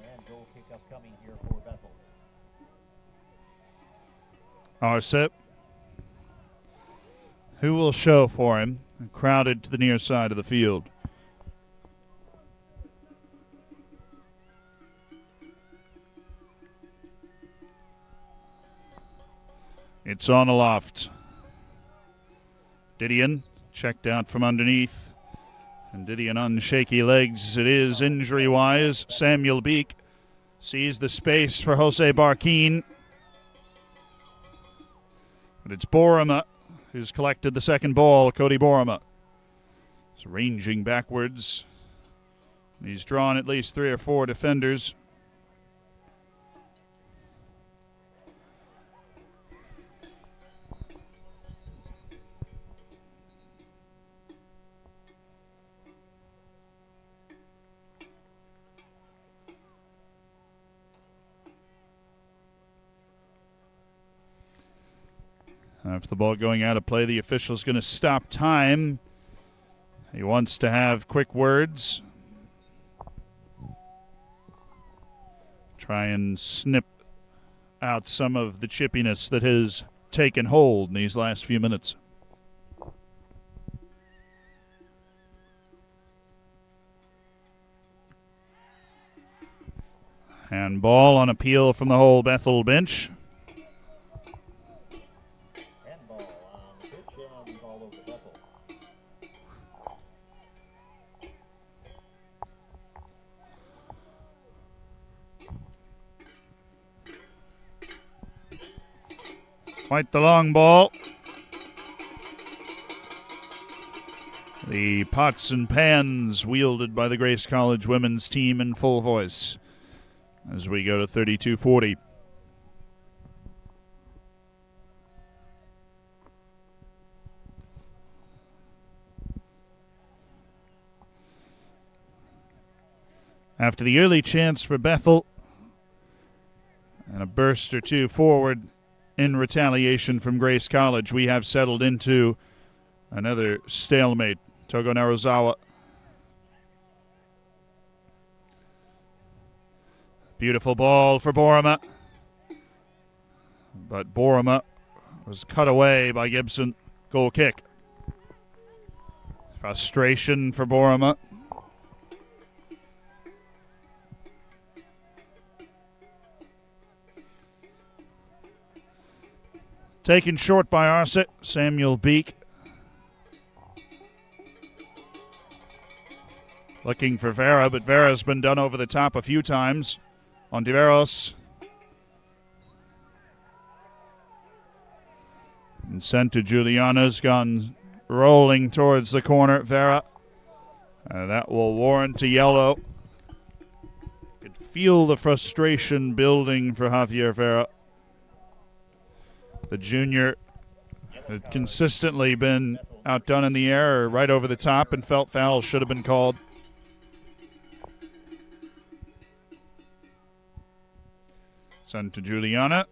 And goal kickoff coming here for Bethel. Arcep. Who will show for him? Crowded to the near side of the field. It's on aloft. Didion checked out from underneath. And Didion on shaky legs. It is injury-wise. Samuel Beek sees the space for Jose Barkin. But it's Borama who's collected the second ball. Cody Borama is ranging backwards. He's drawn at least 3 or 4 defenders. After the ball going out of play, the official's going to stop time. He wants to have quick words. Try and snip out some of the chippiness that has taken hold in these last few minutes. Handball on appeal from the whole Bethel bench. Handball on the pitch and all over Bethel. Quite the long ball. The pots and pans wielded by the Grace College women's team in full voice as we go to 32-40. After the early chance for Bethel and a burst or two forward in retaliation from Grace College, we have settled into another stalemate. Togo Naruzawa. Beautiful ball for Borima. But Borima was cut away by Gibson. Goal kick. Frustration for Borima. Taken short by Arset. Samuel Beek. Looking for Vera, but Vera's been done over the top a few times. Ontiveros. And sent to Juliana's gone rolling towards the corner. Vera. That will warrant a yellow. Could feel the frustration building for Javier Vera. The junior had consistently been outdone in the air or right over the top and felt fouls should have been called. Sent to Juliana.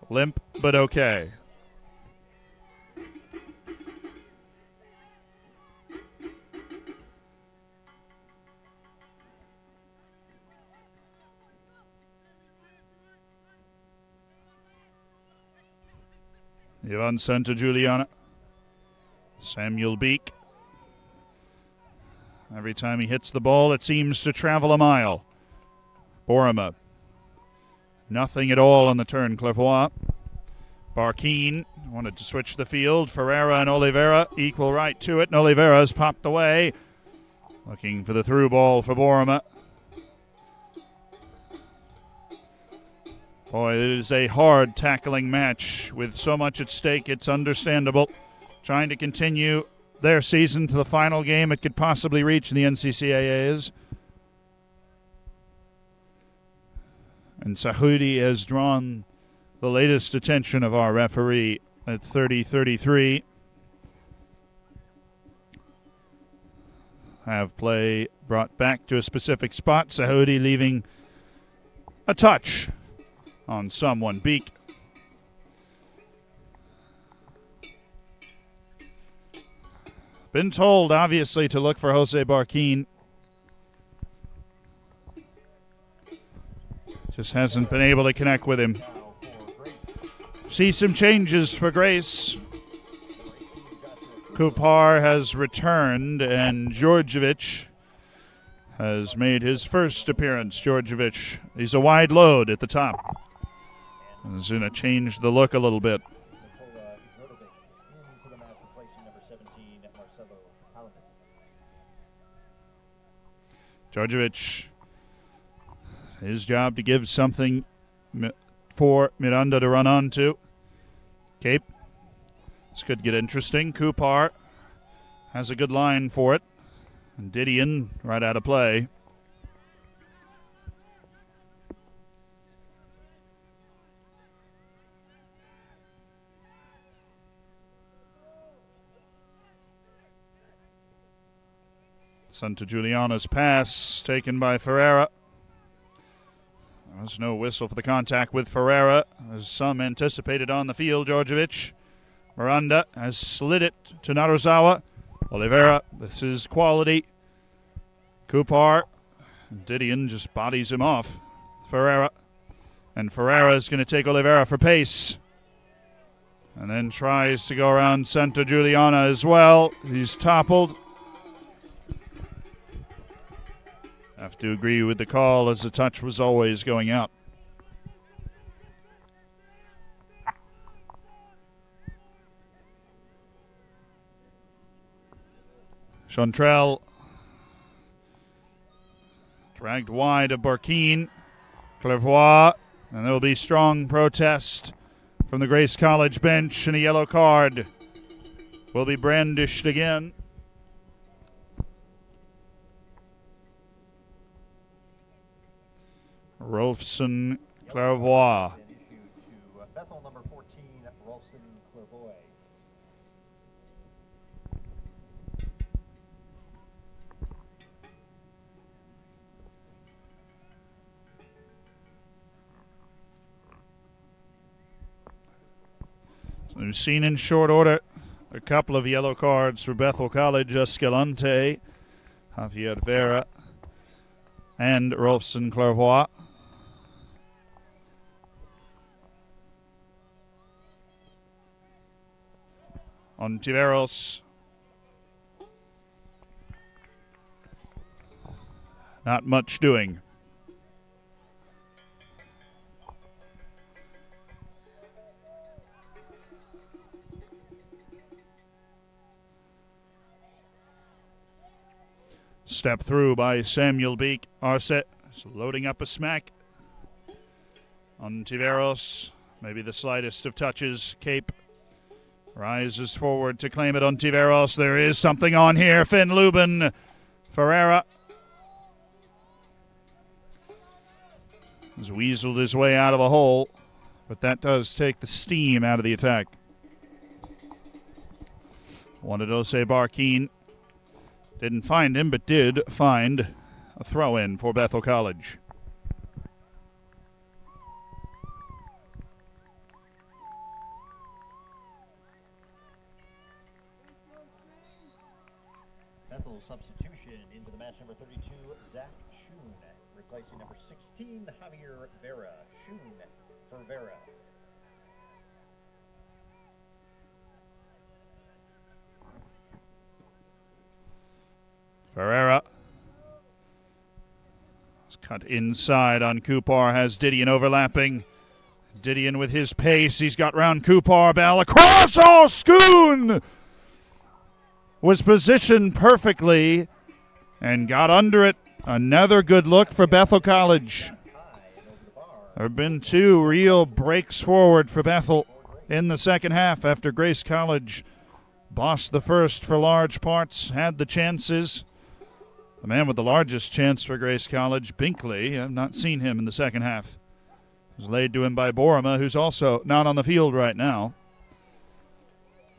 Limp, but okay. Ivan sent to Juliana. Samuel Beek. Every time he hits the ball, it seems to travel a mile. Borima. Nothing at all on the turn. Clairvoy. Barkin wanted to switch the field. Ferreira and Oliveira equal right to it, and Oliveira's popped away. Looking for the through ball for Borima. Boy, it is a hard tackling match with so much at stake. It's understandable. Trying to continue their season to the final game it could possibly reach in the NCCAAs. And Sahudi has drawn the latest attention of our referee at 30-33. Have play brought back to a specific spot. Sahudi leaving a touch on someone. Beek. Been told, obviously, to look for Jose Barkin. Just hasn't been able to connect with him. See some changes for Grace. Kupar has returned, and Georgievich has made his first appearance. Georgievich, he's a wide load at the top. He's going to change the look a little bit. Georgievich, his job to give something for Miranda to run onto. Cape. This could get interesting. Kupar has a good line for it. And Didion right out of play. Sent to Juliana's pass, taken by Ferreira. There was no whistle for the contact with Ferreira, as some anticipated on the field. Georgievich Miranda has slid it to Naruzawa. Oliveira, this is quality. Kupar. Didion just bodies him off. Ferreira. And Ferreira is going to take Oliveira for pace. And then tries to go around Santa Giuliana as well. He's toppled. Have to agree with the call as the touch was always going out. Chantrell dragged wide of Barkin. Clairvoy, and there will be strong protest from the Grace College bench, and a yellow card will be brandished again. Rolfson Clairvoy. Bethel number 14, Rolfson Clairvoy. So we've seen in short order a couple of yellow cards for Bethel College. Escalante, Javier Vera, and Rolfson Clairvoy. Ontiveros. Not much doing. Step through by Samuel Beek. Arce is loading up a smack. Ontiveros, maybe the slightest of touches. Cape rises forward to claim it. Ontiveros, there is something on here. Finn Lubin. Ferreira has weaseled his way out of a hole, but that does take the steam out of the attack. Wanted to say Barkin. Didn't find him, but did find a throw-in for Bethel College. Bethel substitution into the match number 32, Zach Schoon, replacing number 16, Javier Vera. Schoon for Vera. Ferreira is cut inside on Kupar, has Didion overlapping. Didion with his pace, he's got round Kupar, ball across. Oh, Schoon was positioned perfectly and got under it. Another good look for Bethel College. There have been two real breaks forward for Bethel in the second half after Grace College bossed the first for large parts, had the chances. The man with the largest chance for Grace College, Binkley, I've not seen him in the second half. It was laid to him by Borima, who's also not on the field right now.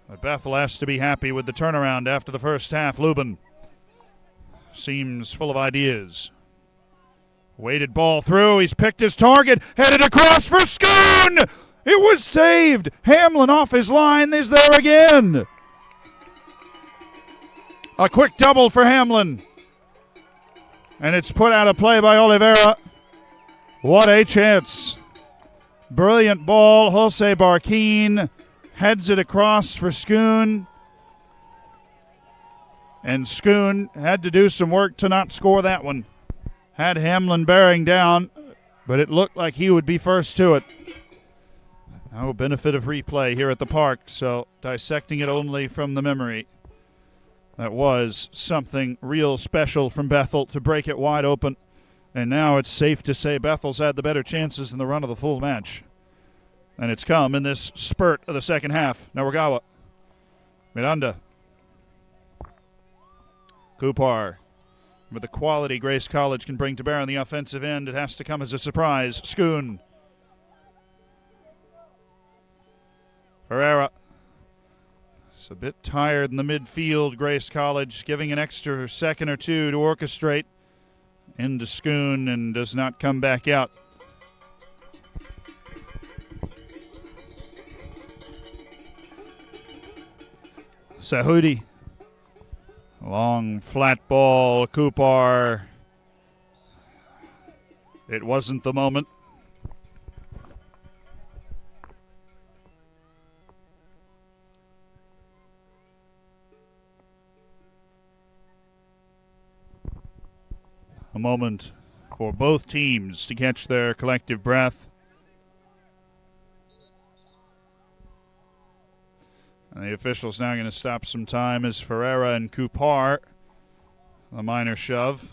But Bethel has to be happy with the turnaround after the first half. Lubin seems full of ideas. Weighted ball through. He's picked his target. Headed across for Schoon. It was saved. Hamlin off his line. Is there again. A quick double for Hamlin. And it's put out of play by Oliveira. What a chance. Brilliant ball. Jose Barkin heads it across for Schoon. And Schoon had to do some work to not score that one. Had Hamlin bearing down, but it looked like he would be first to it. No benefit of replay here at the park, so dissecting it only from the memory. That was something real special from Bethel to break it wide open. And now it's safe to say Bethel's had the better chances in the run of the full match. And it's come in this spurt of the second half. Nawagawa. Miranda. Kupar. With the quality Grace College can bring to bear on the offensive end, it has to come as a surprise. Schoon. Ferreira. It's a bit tired in the midfield. Grace College giving an extra second or two to orchestrate into Schoon and does not come back out. Sahudi. Long flat ball. Kupar. It wasn't the moment. A moment for both teams to catch their collective breath. And the official's now going to stop some time as Ferreira and Kupar, the minor shove.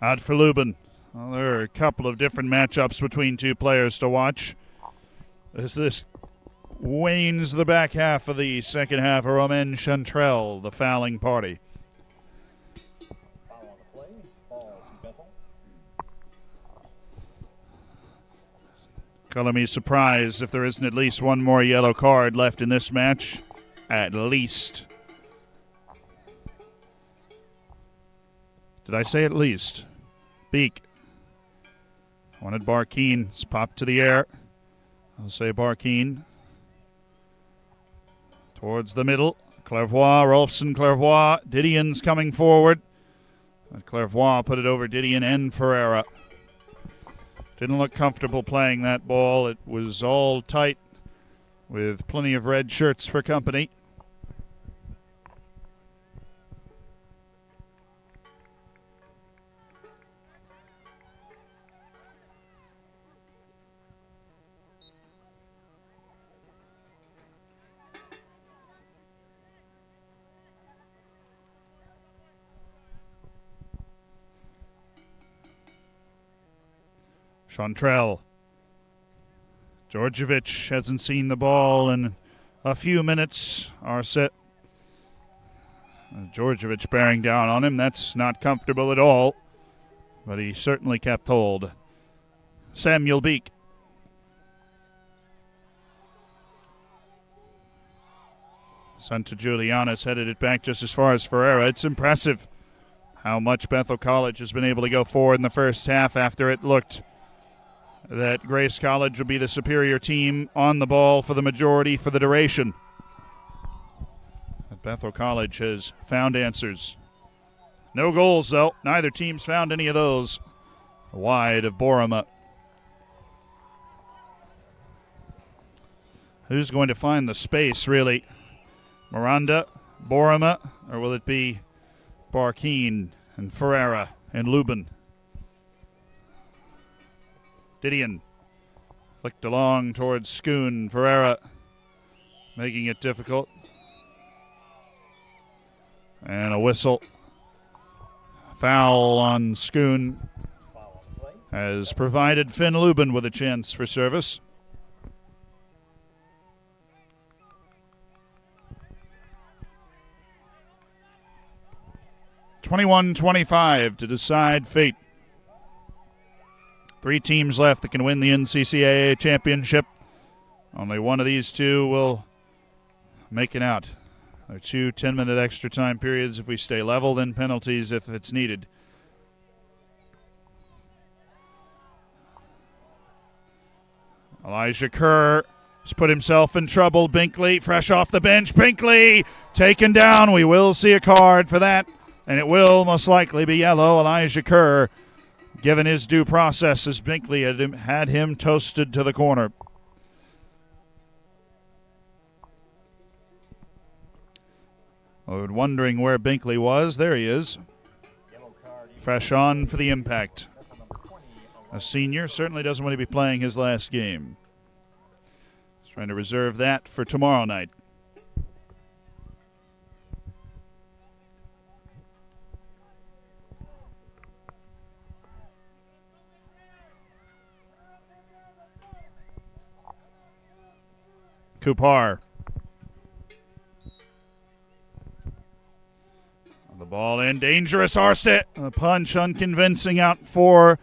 Out for Lubin. Well, there are a couple of different matchups between two players to watch as this wanes the back half of the second half of Romain Chantrell, the fouling party. Foul on the play. Ball to Bethel. Color me surprised if there isn't at least one more yellow card left in this match. At least. Did I say at least? Beak. Wanted Barkin. It's popped to the air. I'll say Barkin. Towards the middle. Clairvoy, Rolfson, Clairvoy. Didion's coming forward. But Clairvoy put it over Didion and Ferreira. Didn't look comfortable playing that ball. It was all tight with plenty of red shirts for company. Chantrell. Djordjevic hasn't seen the ball in a few minutes. Arset. Djordjevic bearing down on him. That's not comfortable at all. But he certainly kept hold. Samuel Beek. Santa Juliana's headed it back just as far as Ferreira. It's impressive how much Bethel College has been able to go forward in the first half after it looked that Grace College would be the superior team on the ball for the majority for the duration. But Bethel College has found answers. No goals, though. Neither team's found any of those. Wide of Borama. Who's going to find the space, really? Miranda, Borama, or will it be Barkin and Ferreira and Lubin? Didion flicked along towards Schoon. Ferreira making it difficult. And a whistle. Foul on Schoon has provided Finn Lubin with a chance for service. (21-25) to decide fate. 3 teams left that can win the NCCAA championship. Only one of these two will make it out. There are 2 10-minute extra time periods if we stay level, then penalties if it's needed. Elijah Kerr has put himself in trouble. Binkley, fresh off the bench. Binkley taken down. We will see a card for that, and it will most likely be yellow. Elijah Kerr given his due process as Binkley had him toasted to the corner. Wondering where Binkley was. There he is. Fresh on for the impact. A senior certainly doesn't want to be playing his last game. He's trying to reserve that for tomorrow night. Kupar. The ball in. Dangerous Arset. A punch unconvincing out for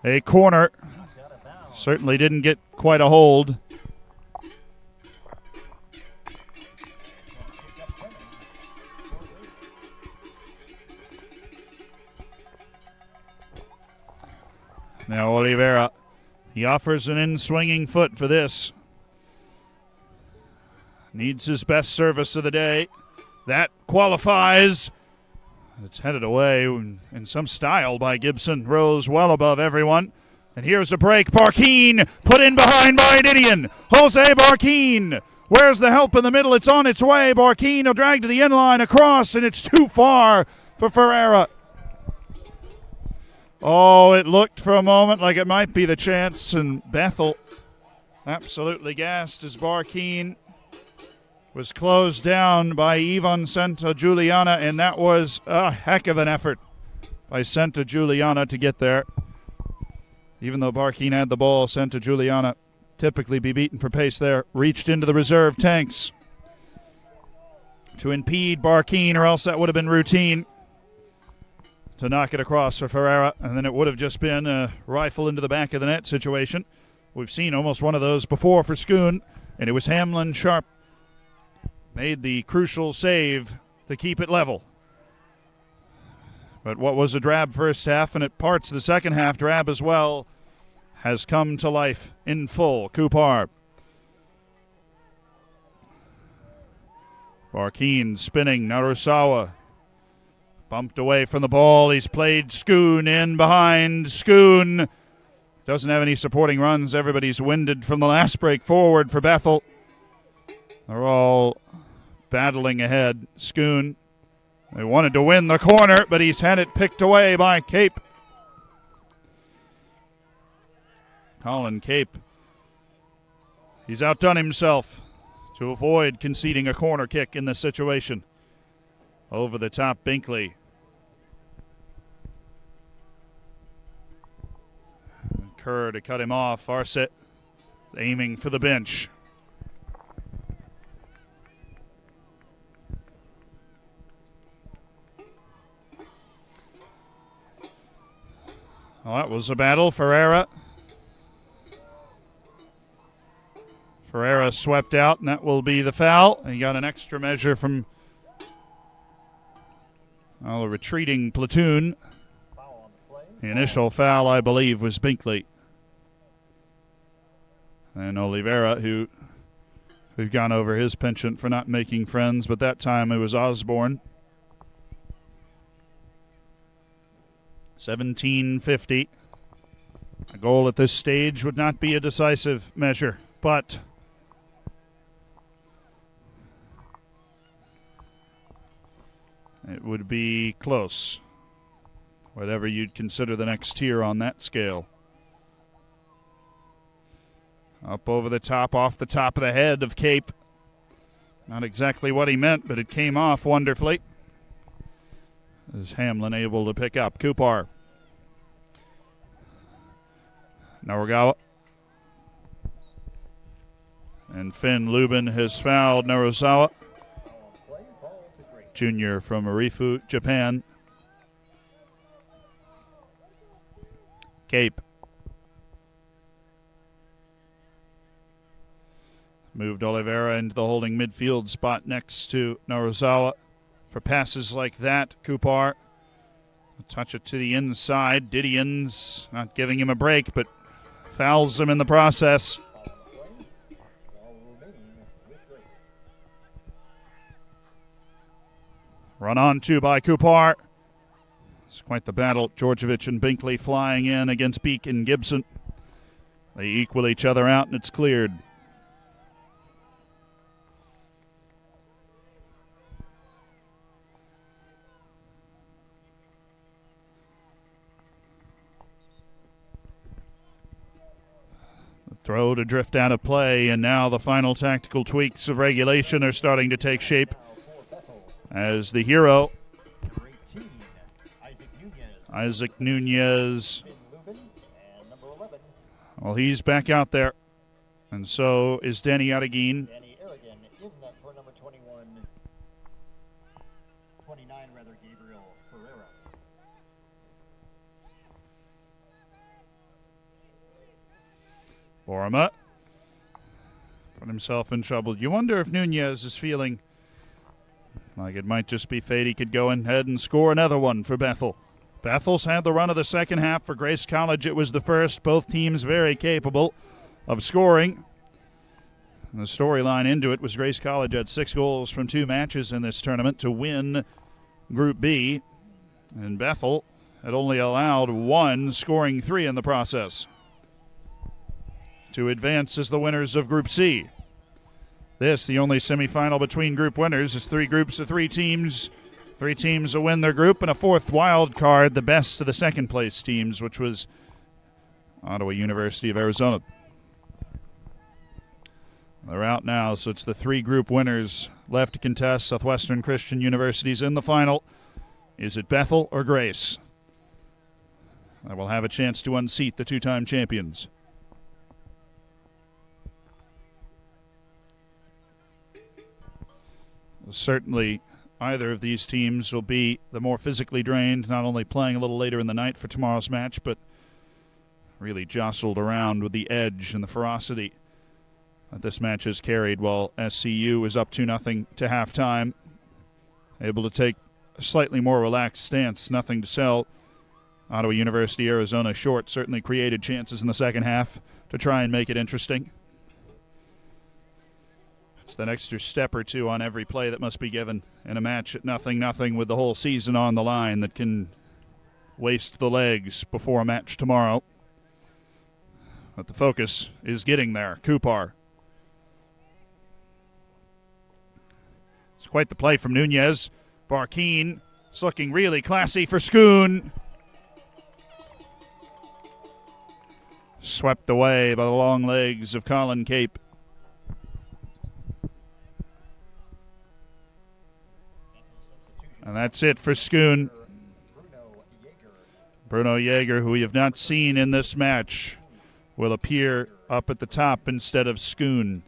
a corner. Certainly didn't get quite a hold. Now Oliveira, he offers an in-swinging foot for this. Needs his best service of the day. That qualifies. It's headed away in some style by Gibson. Rose well above everyone. And here's a break. Barkin put in behind by Didion. Jose Barkin. Where's the help in the middle? It's on its way. Barkin will drag to the end line across, and it's too far for Ferreira. Oh, it looked for a moment like it might be the chance, and Bethel absolutely gassed as Barkin was closed down by Ivan Santajuliana, and that was a heck of an effort by Santajuliana to get there. Even though Barkin had the ball, Santajuliana typically be beaten for pace there. Reached into the reserve tanks to impede Barkin, or else that would have been routine to knock it across for Ferreira, and then it would have just been a rifle into the back of the net situation. We've seen almost one of those before for Schoon, and it was Hamlin Sharp made the crucial save to keep it level. But what was a drab first half, and at parts of the second half drab as well, has come to life in full. Kupar. Barkin spinning. Narusawa bumped away from the ball. He's played Schoon in behind. Schoon doesn't have any supporting runs. Everybody's winded from the last break forward for Bethel. They're all battling ahead. Schoon, they wanted to win the corner, but he's had it picked away by Cape. Colin Cape, he's outdone himself to avoid conceding a corner kick in this situation. Over the top, Binkley. Kerr to cut him off. Arset aiming for the bench. Well, that was a battle. Ferreira swept out, and that will be the foul. He got an extra measure from a retreating platoon. The initial foul, I believe, was Binkley. And Oliveira, who we've gone over his penchant for not making friends, but that time it was Osborne. 17:50. A goal at this stage would not be a decisive measure, but it would be close, whatever you'd consider the next tier on that scale. Up over the top, off the top of the head of Cape. Not exactly what he meant, but it came off wonderfully. Is Hamlin able to pick up? Kupar. Narugawa. And Finn Lubin has fouled Narusawa. Junior from Arifu, Japan. Cape. Moved Oliveira into the holding midfield spot next to Narusawa. For passes like that, Kupar will touch it to the inside. Didion's not giving him a break, but fouls him in the process. Run on to by Kupar. It's quite the battle. Georgievich and Binkley flying in against Beek and Gibson. They equal each other out, and it's cleared. Throw to drift out of play, and now the final tactical tweaks of regulation are starting to take shape as the hero, Isaac Nunez, well, he's back out there, and so is Danny Arreguin. For number 29 Gabriel Ferreira. Borma put himself in trouble. You wonder if Nunez is feeling like it might just be fate he could go ahead and score another one for Bethel. Bethel's had the run of the second half. For Grace College, it was the first. Both teams very capable of scoring. And the storyline into it was Grace College had 6 goals from 2 matches in this tournament to win Group B. And Bethel had only allowed 1, scoring 3 in the process, to advance as the winners of Group C. This, the only semifinal between group winners, is 3 groups of 3 teams. 3 teams will win their group, and a 4th wild card, the best of the second-place teams, which was Ottawa University of Arizona. They're out now, so it's the 3 group winners left to contest. Southwestern Christian University's in the final. Is it Bethel or Grace? I will have a chance to unseat the 2-time champions. Certainly, either of these teams will be the more physically drained, not only playing a little later in the night for tomorrow's match, but really jostled around with the edge and the ferocity that this match has carried, while SCU is up 2-0 to halftime, able to take a slightly more relaxed stance, nothing to sell. Ottawa University, Arizona short, certainly created chances in the second half to try and make it interesting. It's that extra step or 2 on every play that must be given in a match at 0-0 with the whole season on the line that can waste the legs before a match tomorrow. But the focus is getting there. Kupar. It's quite the play from Nunez. Barkin. It's looking really classy for Schoon. Swept away by the long legs of Colin Cape. And that's it for Schoon. Bruno Jaeger, who we have not seen in this match, will appear up at the top instead of Schoon.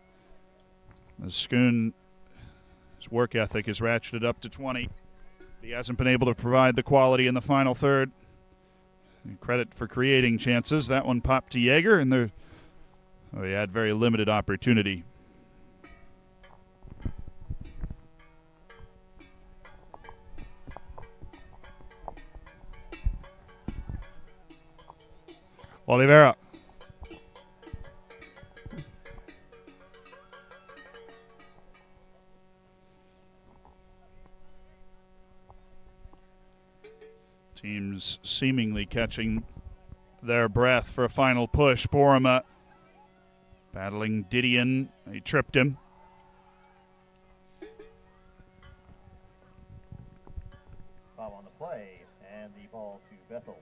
As Schoon's work ethic is ratcheted up to 20. He hasn't been able to provide the quality in the final third. Credit for creating chances. That one popped to Jaeger, and he had very limited opportunity. Oliveira. Teams seemingly catching their breath for a final push. Borima battling Didion. He tripped him. Foul on the play, and the ball to Bethel.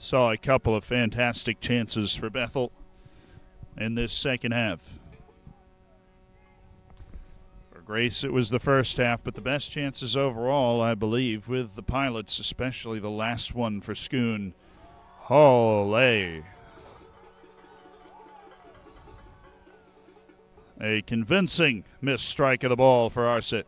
Saw a couple of fantastic chances for Bethel in this second half. For Grace, it was the first half, but the best chances overall, I believe, with the Pilots, especially the last one for Schoon. Holy. A convincing missed strike of the ball for Arsit.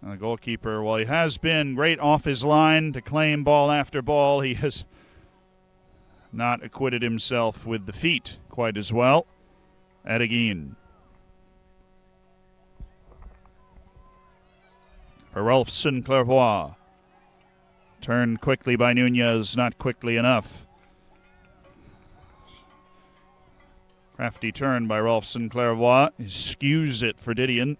The goalkeeper, while he has been great off his line to claim ball after ball, he has not acquitted himself with the feet quite as well. Adeguin. For Rolfson Clairvoix. Turned quickly by Nunez, not quickly enough. Crafty turn by Rolfson Clairvoix. He skews it for Didion.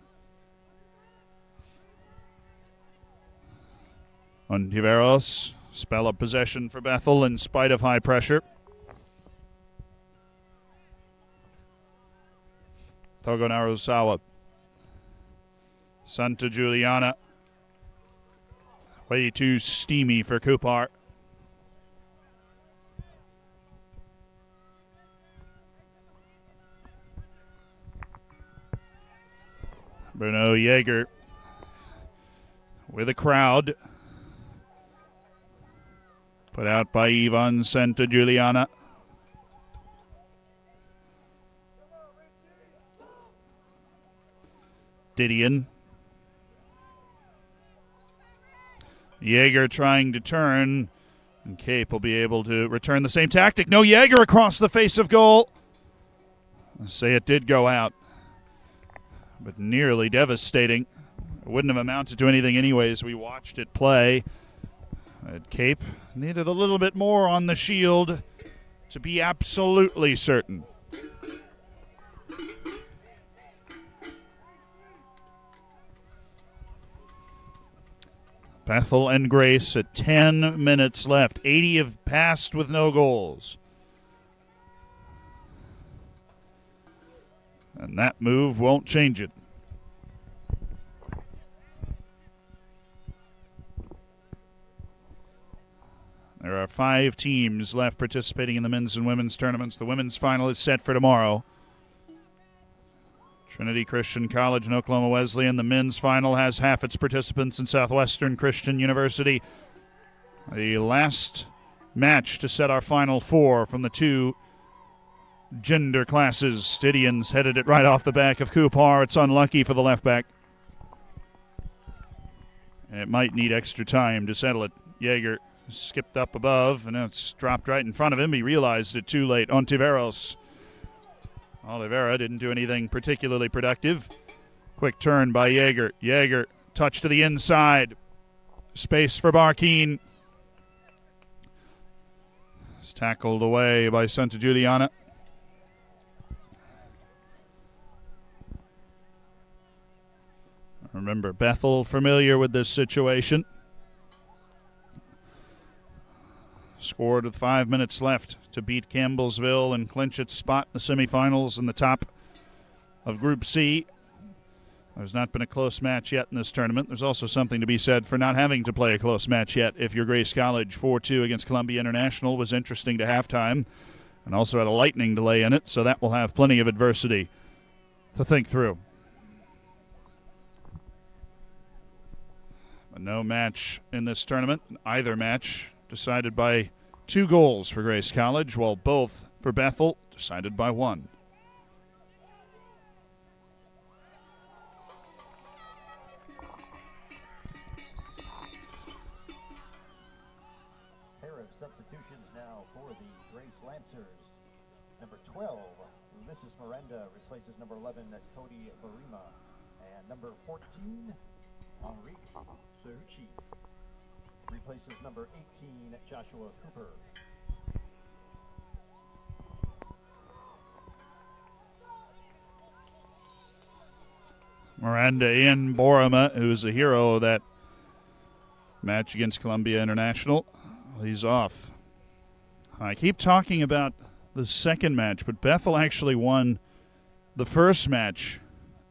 Ontiveros, spell of possession for Bethel in spite of high pressure. Togo Narusawa. Santa Juliana. Way too steamy for Kupar. Bruno Jaeger with a crowd. Put out by Ivan Santa Juliana. Didion. Jaeger trying to turn. And Cape will be able to return the same tactic. No, Yeager across the face of goal. I say it did go out, but nearly devastating. It wouldn't have amounted to anything anyways. We watched it play. Cape needed a little bit more on the shield to be absolutely certain. Bethel and Grace at 10 minutes left. 80 have passed with no goals. And that move won't change it. There are 5 teams left participating in the men's and women's tournaments. The women's final is set for tomorrow. Trinity Christian College and Oklahoma Wesleyan. The men's final has half its participants in Southwestern Christian University. The last match to set our final 4 from the 2 gender classes. Stidians headed it right off the back of Kupar. It's unlucky for the left back. And it might need extra time to settle it. Yeager skipped up above, and now it's dropped right in front of him. He realized it too late. Ontiveros. Oliveira didn't do anything particularly productive. Quick turn by Yeager. Yeager, touch to the inside. Space for Barkin. It's tackled away by Santa Juliana. Remember, Bethel familiar with this situation. Scored with 5 minutes left to beat Campbellsville and clinch its spot in the semifinals in the top of Group C. There's not been a close match yet in this tournament. There's also something to be said for not having to play a close match yet. If you're Grace College, 4-2 against Columbia International was interesting to halftime and also had a lightning delay in it, so that will have plenty of adversity to think through. But no match in this tournament, either match decided by 2 goals for Grace College, while both for Bethel decided by 1. Pair of substitutions now for the Grace Lancers. Number 12, Ulysses Miranda replaces number 11, Cody Barima. And number 14, Enrique Suchi replaces number 18, Joshua Cooper. Miranda in Borima, who's the hero of that match against Columbia International. He's off. I keep talking about the second match, but Bethel actually won the first match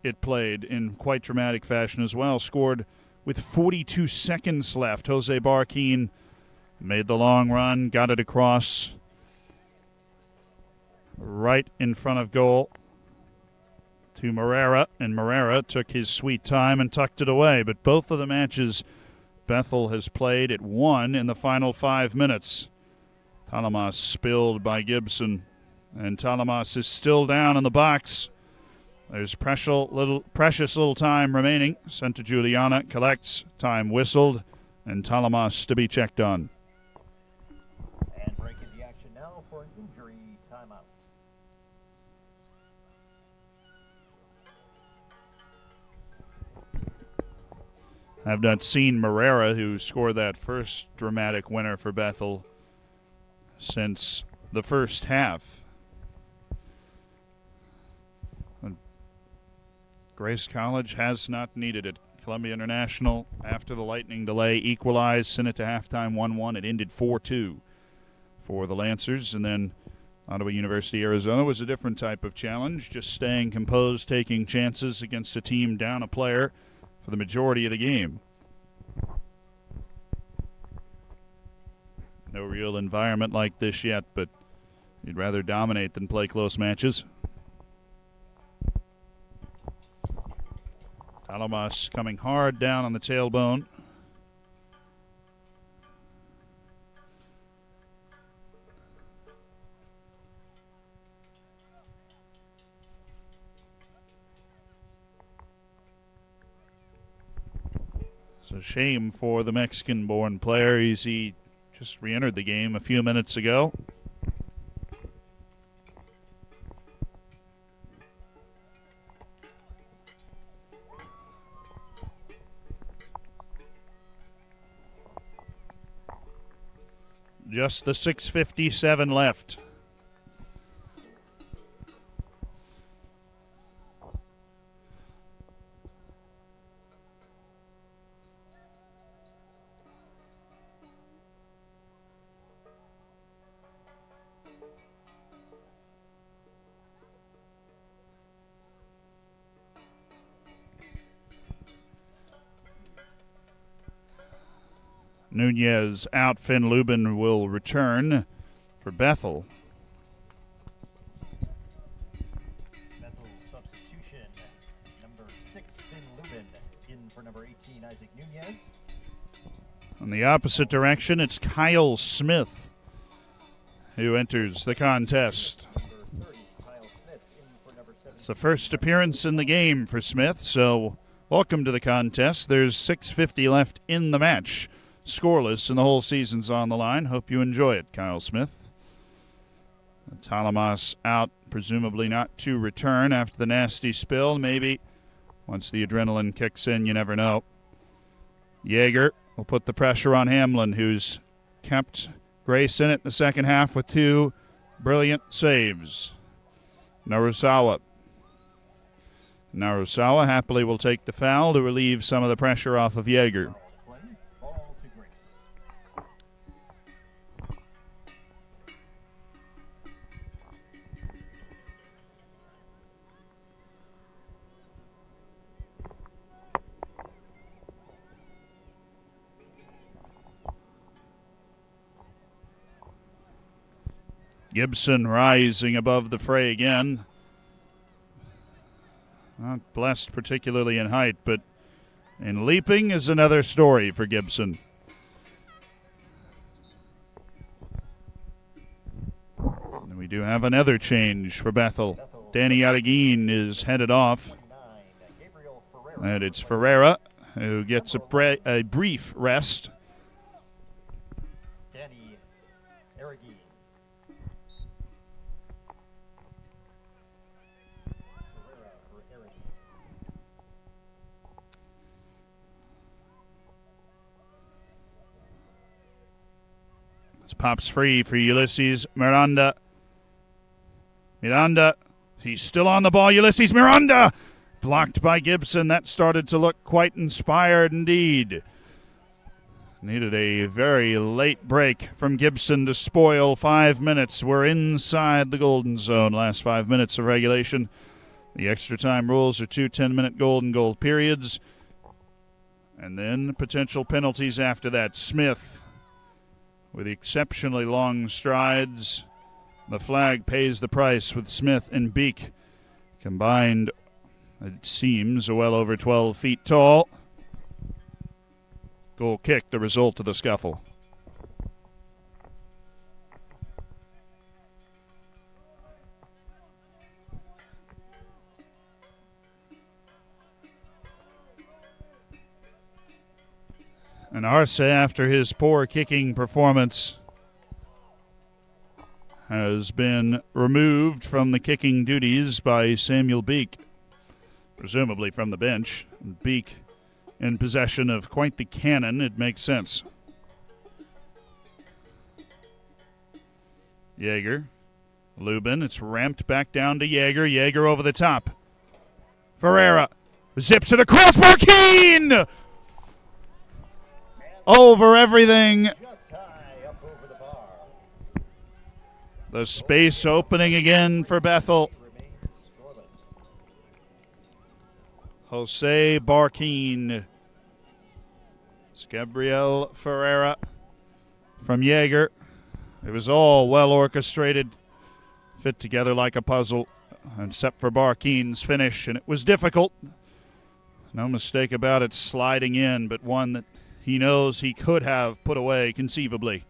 it played in quite dramatic fashion as well. Scored with 42 seconds left. Jose Barkin made the long run, got it across right in front of goal to Morera, and Morera took his sweet time and tucked it away. But both of the matches Bethel has played, it won in the final 5 minutes. Talamas spilled by Gibson, and Talamas is still down in the box. There's precious little time remaining. Santa Juliana collects, time whistled, and Talamas to be checked on. And breaking the action now for an injury timeout. I've not seen Morera, who scored that first dramatic winner for Bethel, since the first half. Grace College has not needed it. Columbia International, after the lightning delay, equalized, sent it to halftime 1-1. It ended 4-2 for the Lancers. And then Ottawa University, Arizona was a different type of challenge, just staying composed, taking chances against a team down a player for the majority of the game. No real environment like this yet, but you'd rather dominate than play close matches. Talamas coming hard down on the tailbone. It's a shame for the Mexican-born player. He just re-entered the game a few minutes ago. Just the 6:57 left. Nunez out. Finn Lubin will return for Bethel. Bethel substitution. Number 6, Finn Lubin. In for number 18, Isaac Nunez. In the opposite direction, it's Kyle Smith who enters the contest. Number 30, Kyle Smith. In for number 17. It's the first appearance in the game for Smith, so welcome to the contest. There's 6:50 left in the match. Scoreless, and the whole season's on the line. Hope you enjoy it, Kyle Smith. Talamas out, presumably not to return after the nasty spill. Maybe once the adrenaline kicks in, you never know. Yeager will put the pressure on Hamlin, who's kept Grace in it in the second half with 2 brilliant saves. Narusawa happily will take the foul to relieve some of the pressure off of Yeager. Ball to Grace. Gibson rising above the fray again. Not blessed particularly in height, but in leaping is another story for Gibson. And we do have another change for Bethel. Danny Adeguin is headed off. 29, Gabriel Ferreira. And it's Ferreira who gets a brief rest. Danny Aragui. Ferreira for Aragui. This pops free for Ulysses Miranda. Miranda, he's still on the ball. Ulysses Miranda! Blocked by Gibson. That started to look quite inspired indeed. Needed a very late break from Gibson to spoil 5 minutes. We're inside the golden zone. Last 5 minutes of regulation. The extra time rules are 2 10-minute golden goal periods. And then potential penalties after that. Smith with exceptionally long strides. The flag pays the price with Smith and Beek combined, it seems, well over 12 feet tall. Goal kick, the result of the scuffle. And Arce, after his poor kicking performance, has been removed from the kicking duties by Samuel Beek, presumably from the bench. Beek in possession of quite the cannon. It makes sense. Yeager. Lubin. It's ramped back down to Yeager. Yeager over the top. Ferreira zips it across. Barkin! Over everything. Just high up over the bar. The space opening again for Bethel. Remains scoreless. Jose Barkin. It's Gabriel Ferreira from Yeager. It was all well orchestrated, fit together like a puzzle, except for Barkin's finish, and it was difficult. No mistake about it, sliding in, but one that he knows he could have put away conceivably.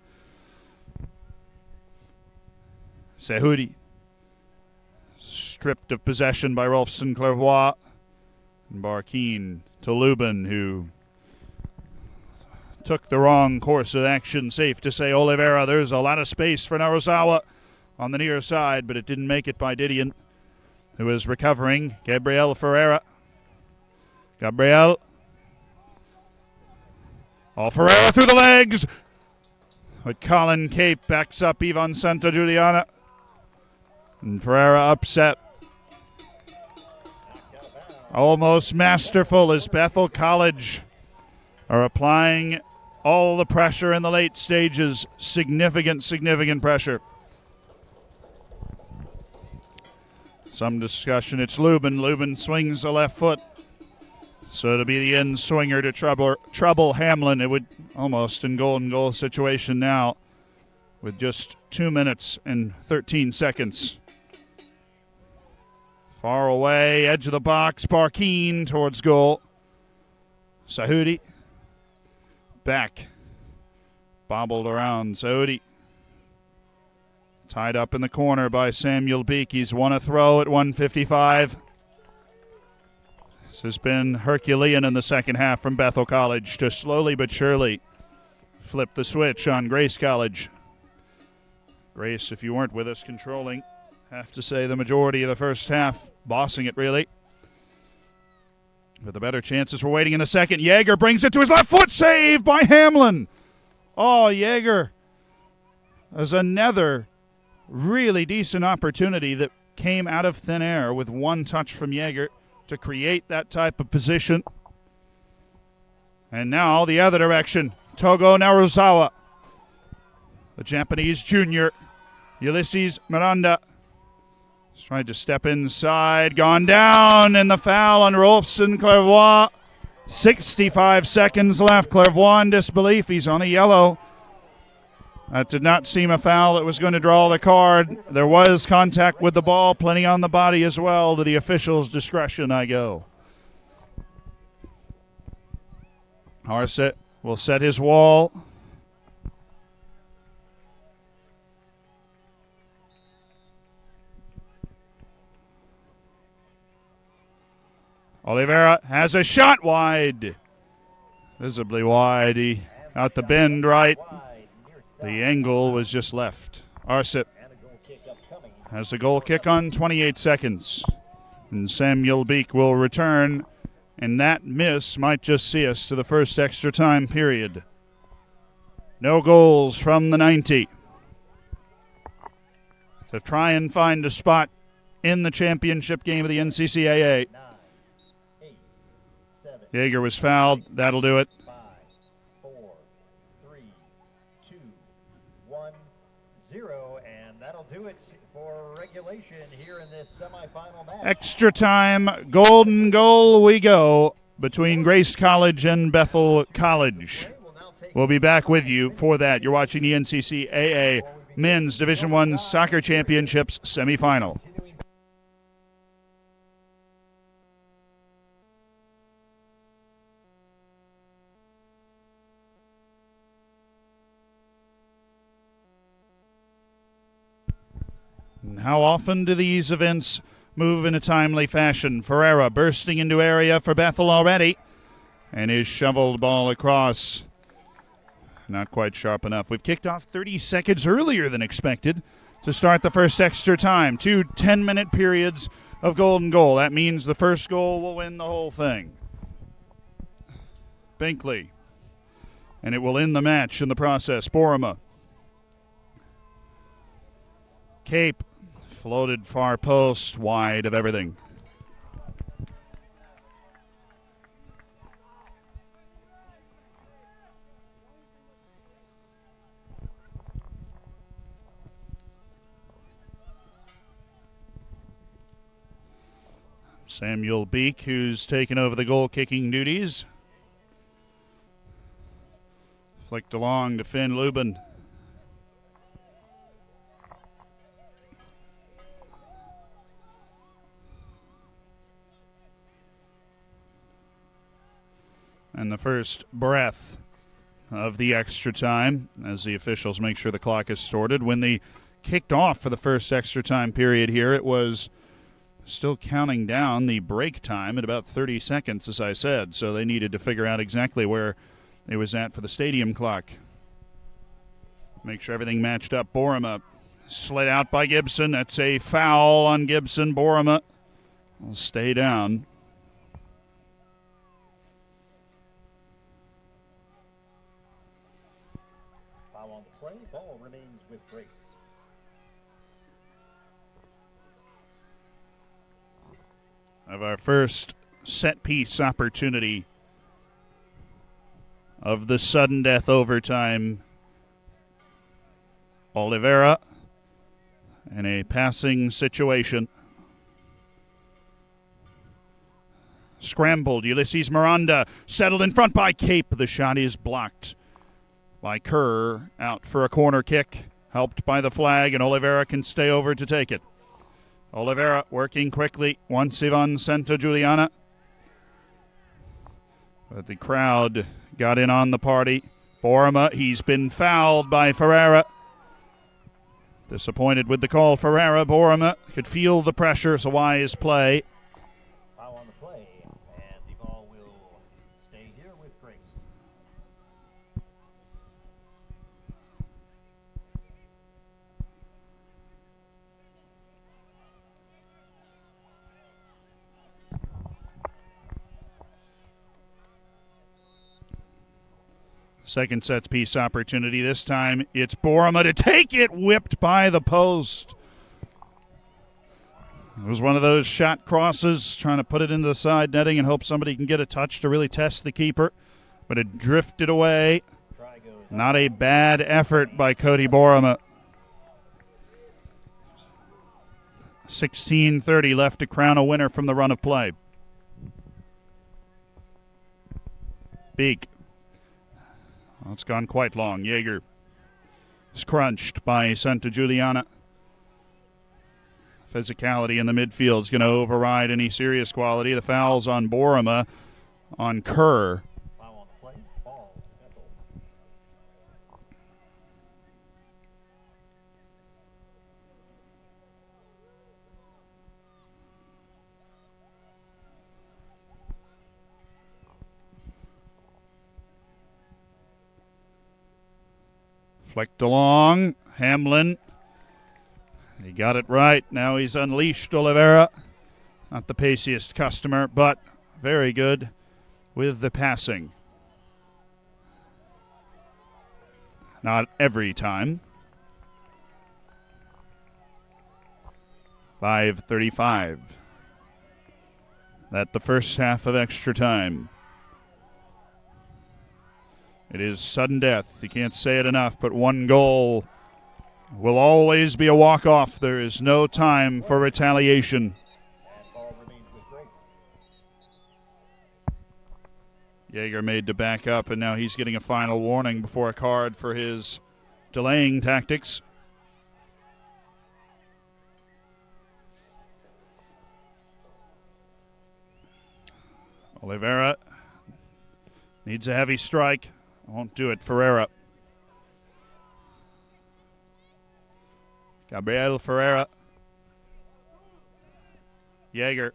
Sehudi, stripped of possession by Rolfson Clairvoix. And Barkin to Lubin, who took the wrong course of action. Safe to say, Oliveira, there's a lot of space for Narusawa on the near side, but it didn't make it by Didion, who is recovering. Gabriel Ferreira. Gabriel. All Ferreira through the legs. But Colin Cape backs up Ivan Santagiuliana. And Ferreira upset. Almost masterful as Bethel College are applying all the pressure in the late stages. Significant pressure. Some discussion. It's Lubin. Lubin swings the left foot. So to be the in swinger to trouble Hamlin, it would almost in goal situation now with just 2 minutes and 13 seconds. Far away, edge of the box, Barkin towards goal. Sahudi back, bobbled around. Sahudi tied up in the corner by Samuel Beek. He's won a throw at 1:55. This has been Herculean in the second half from Bethel College to slowly but surely flip the switch on Grace College. Grace, if you weren't with us, controlling, have to say, the majority of the first half, bossing it really. But the better chances were waiting in the second. Yeager brings it to his left foot, saved by Hamlin. Oh, Yeager has another really decent opportunity that came out of thin air with one touch from Yeager to create that type of position. And now the other direction. Togo Narusawa. The Japanese junior, Ulysses Miranda, tried to step inside, gone down, and the foul on Rolfson Clairvoix. 65 seconds left. Clairvoix in disbelief. He's on a yellow. That did not seem a foul that was going to draw the card. There was contact with the ball, plenty on the body as well. To the officials' discretion I go. Harset will set his wall. Oliveira has a shot wide. Visibly wide. He out the bend right. The angle was just left. Arset has a goal kick on 28 seconds. And Samuel Beek will return. And that miss might just see us to the first extra time period. No goals from the 90. To try and find a spot in the championship game of the NCCAA. Yeager was fouled. That'll do it. 5, 4, 3, 2, 1, 0, and that'll do it for regulation here in this semifinal match. Extra time, golden goal we go between Grace College and Bethel College. We'll be back with you for that. You're watching the NCCAA Men's Division I Soccer Championships semifinal. How often do these events move in a timely fashion? Ferreira bursting into area for Bethel already. And his shoveled ball across. Not quite sharp enough. We've kicked off 30 seconds earlier than expected to start the first extra time. 2 10-minute periods of golden goal. That means the first goal will win the whole thing. Binkley. And it will end the match in the process. Borima. Cape. Floated far post, wide of everything. Samuel Beek, who's taken over the goal-kicking duties. Flicked along to Finn Lubin. And the first breath of the extra time as the officials make sure the clock is sorted. When they kicked off for the first extra time period here, it was still counting down the break time at about 30 seconds, as I said. So they needed to figure out exactly where it was at for the stadium clock. Make sure everything matched up. Borima slid out by Gibson. That's a foul on Gibson. Borima will stay down. Foul on the play. Ball remains with Grace. Of our first set piece opportunity of the sudden death overtime. Oliveira in a passing situation. Scrambled. Ulysses Miranda settled in front by Cape. The shot is blocked by Kerr. Out for a corner kick. Helped by the flag, and Oliveira can stay over to take it. Oliveira working quickly. Once Ivan Santagiuliana. But the crowd got in on the party. Borima, he's been fouled by Ferreira. Disappointed with the call. Ferreira. Borima could feel the pressure. It's a wise play. Foul on the play, and the ball will stay here with Grace. Second set piece opportunity. This time it's Borima to take it, whipped by the post. It was one of those shot crosses, trying to put it into the side netting and hope somebody can get a touch to really test the keeper. But it drifted away. Not a bad effort by Cody Borima. 16:30 left to crown a winner from the run of play. Beek. Well, it's gone quite long. Jaeger is crunched by Santagiuliana. Physicality in the midfield is going to override any serious quality. The foul's on Borima, on Kerr. Foul on the play. Ball. Bethel. Flicked along. Hamlin. He got it right. Now he's unleashed Oliveira. Not the paciest customer, but very good with the passing. Not every time. 5:35. That the first half of extra time. It is sudden death. You can't say it enough, but one goal will always be a walk-off. There is no time for retaliation. And ball remains with Grace. Jaeger made to back up, and now he's getting a final warning before a card for his delaying tactics. Oliveira needs a heavy strike. Won't do it. Ferreira. Gabriel Ferreira. Jaeger.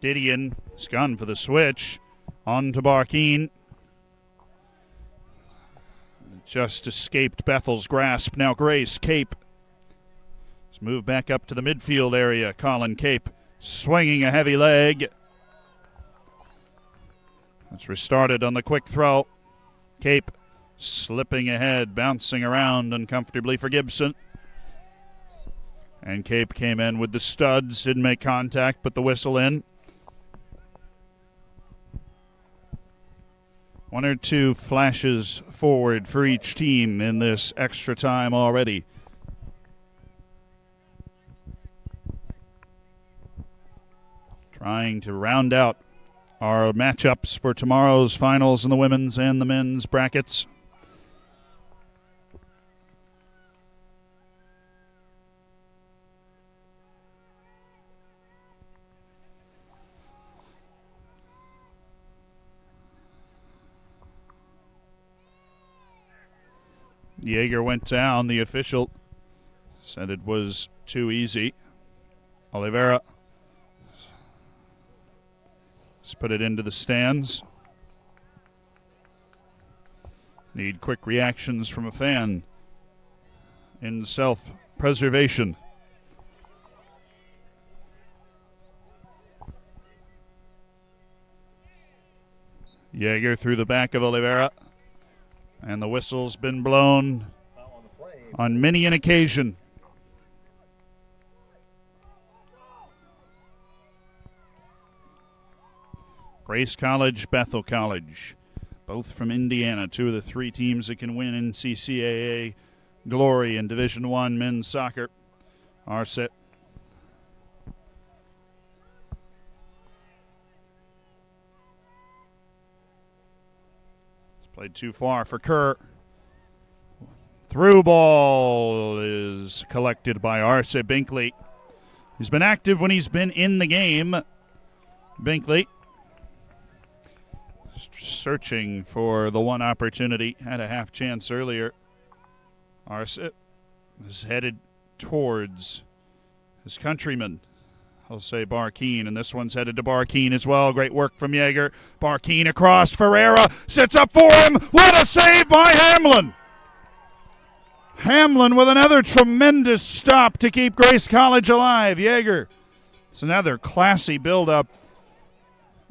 Didion has gone for the switch. On to Barkin. Just escaped Bethel's grasp. Now Grace. Cape. Let's move back up to the midfield area. Colin Cape swinging a heavy leg. It's restarted on the quick throw. Cape slipping ahead, bouncing around uncomfortably for Gibson. And Cape came in with the studs, didn't make contact, but the whistle in. One or two flashes forward for each team in this extra time already. Trying to round out our matchups for tomorrow's finals in the women's and the men's brackets. Jaeger went down. The official said it was too easy. Oliveira Let's put it into the stands. Need quick reactions from a fan in self-preservation. Yeager through the back of Oliveira. And the whistle's been blown on many an occasion. Grace College, Bethel College, both from Indiana, two of the three teams that can win NCCAA glory in Division I men's soccer are set. It's played too far for Kerr. Through ball is collected by Arce Binkley. He's been active when he's been in the game. Binkley searching for the one opportunity. Had a half chance earlier. Arce is headed towards his countryman, Jose Barkin, and this one's headed to Barkin as well. Great work from Yeager. Barkin across. Ferreira sits up for him. What a save by Hamlin! Hamlin with another tremendous stop to keep Grace College alive. Yeager. It's another classy build-up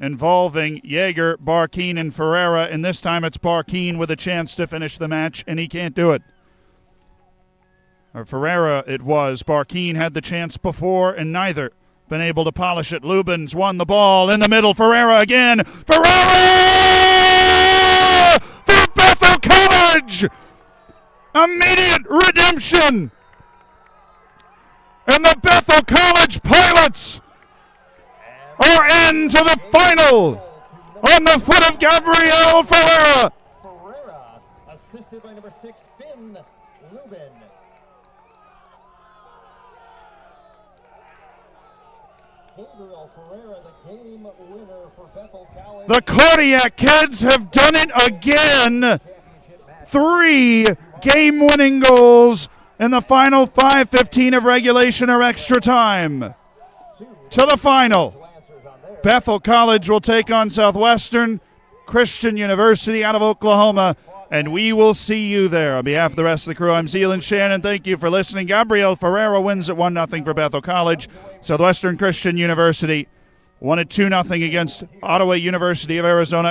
involving Yeager, Barkin, and Ferreira, and this time it's Barkin with a chance to finish the match, and he can't do it. Or Ferreira it was. Barkin had the chance before, and neither been able to polish it. Lubens won the ball in the middle. Ferreira again. Ferreira for Bethel College! Immediate redemption! And the Bethel College Pilots are into the final on the foot of Gabriel Ferreira. Ferreira, assisted by number 6, Finn Lubin. Gabriel Ferreira, the game winner for Bethel College. The Cardiac Kids have done it again. 3 game-winning goals in the final 5:15 of regulation or extra time. To the final. Bethel College will take on Southwestern Christian University out of Oklahoma, and we will see you there. On behalf of the rest of the crew, I'm Zealand Shannon. Thank you for listening. Gabriel Ferreira wins at 1-0 for Bethel College. Southwestern Christian University won at 2-0 against Ottawa University of Arizona.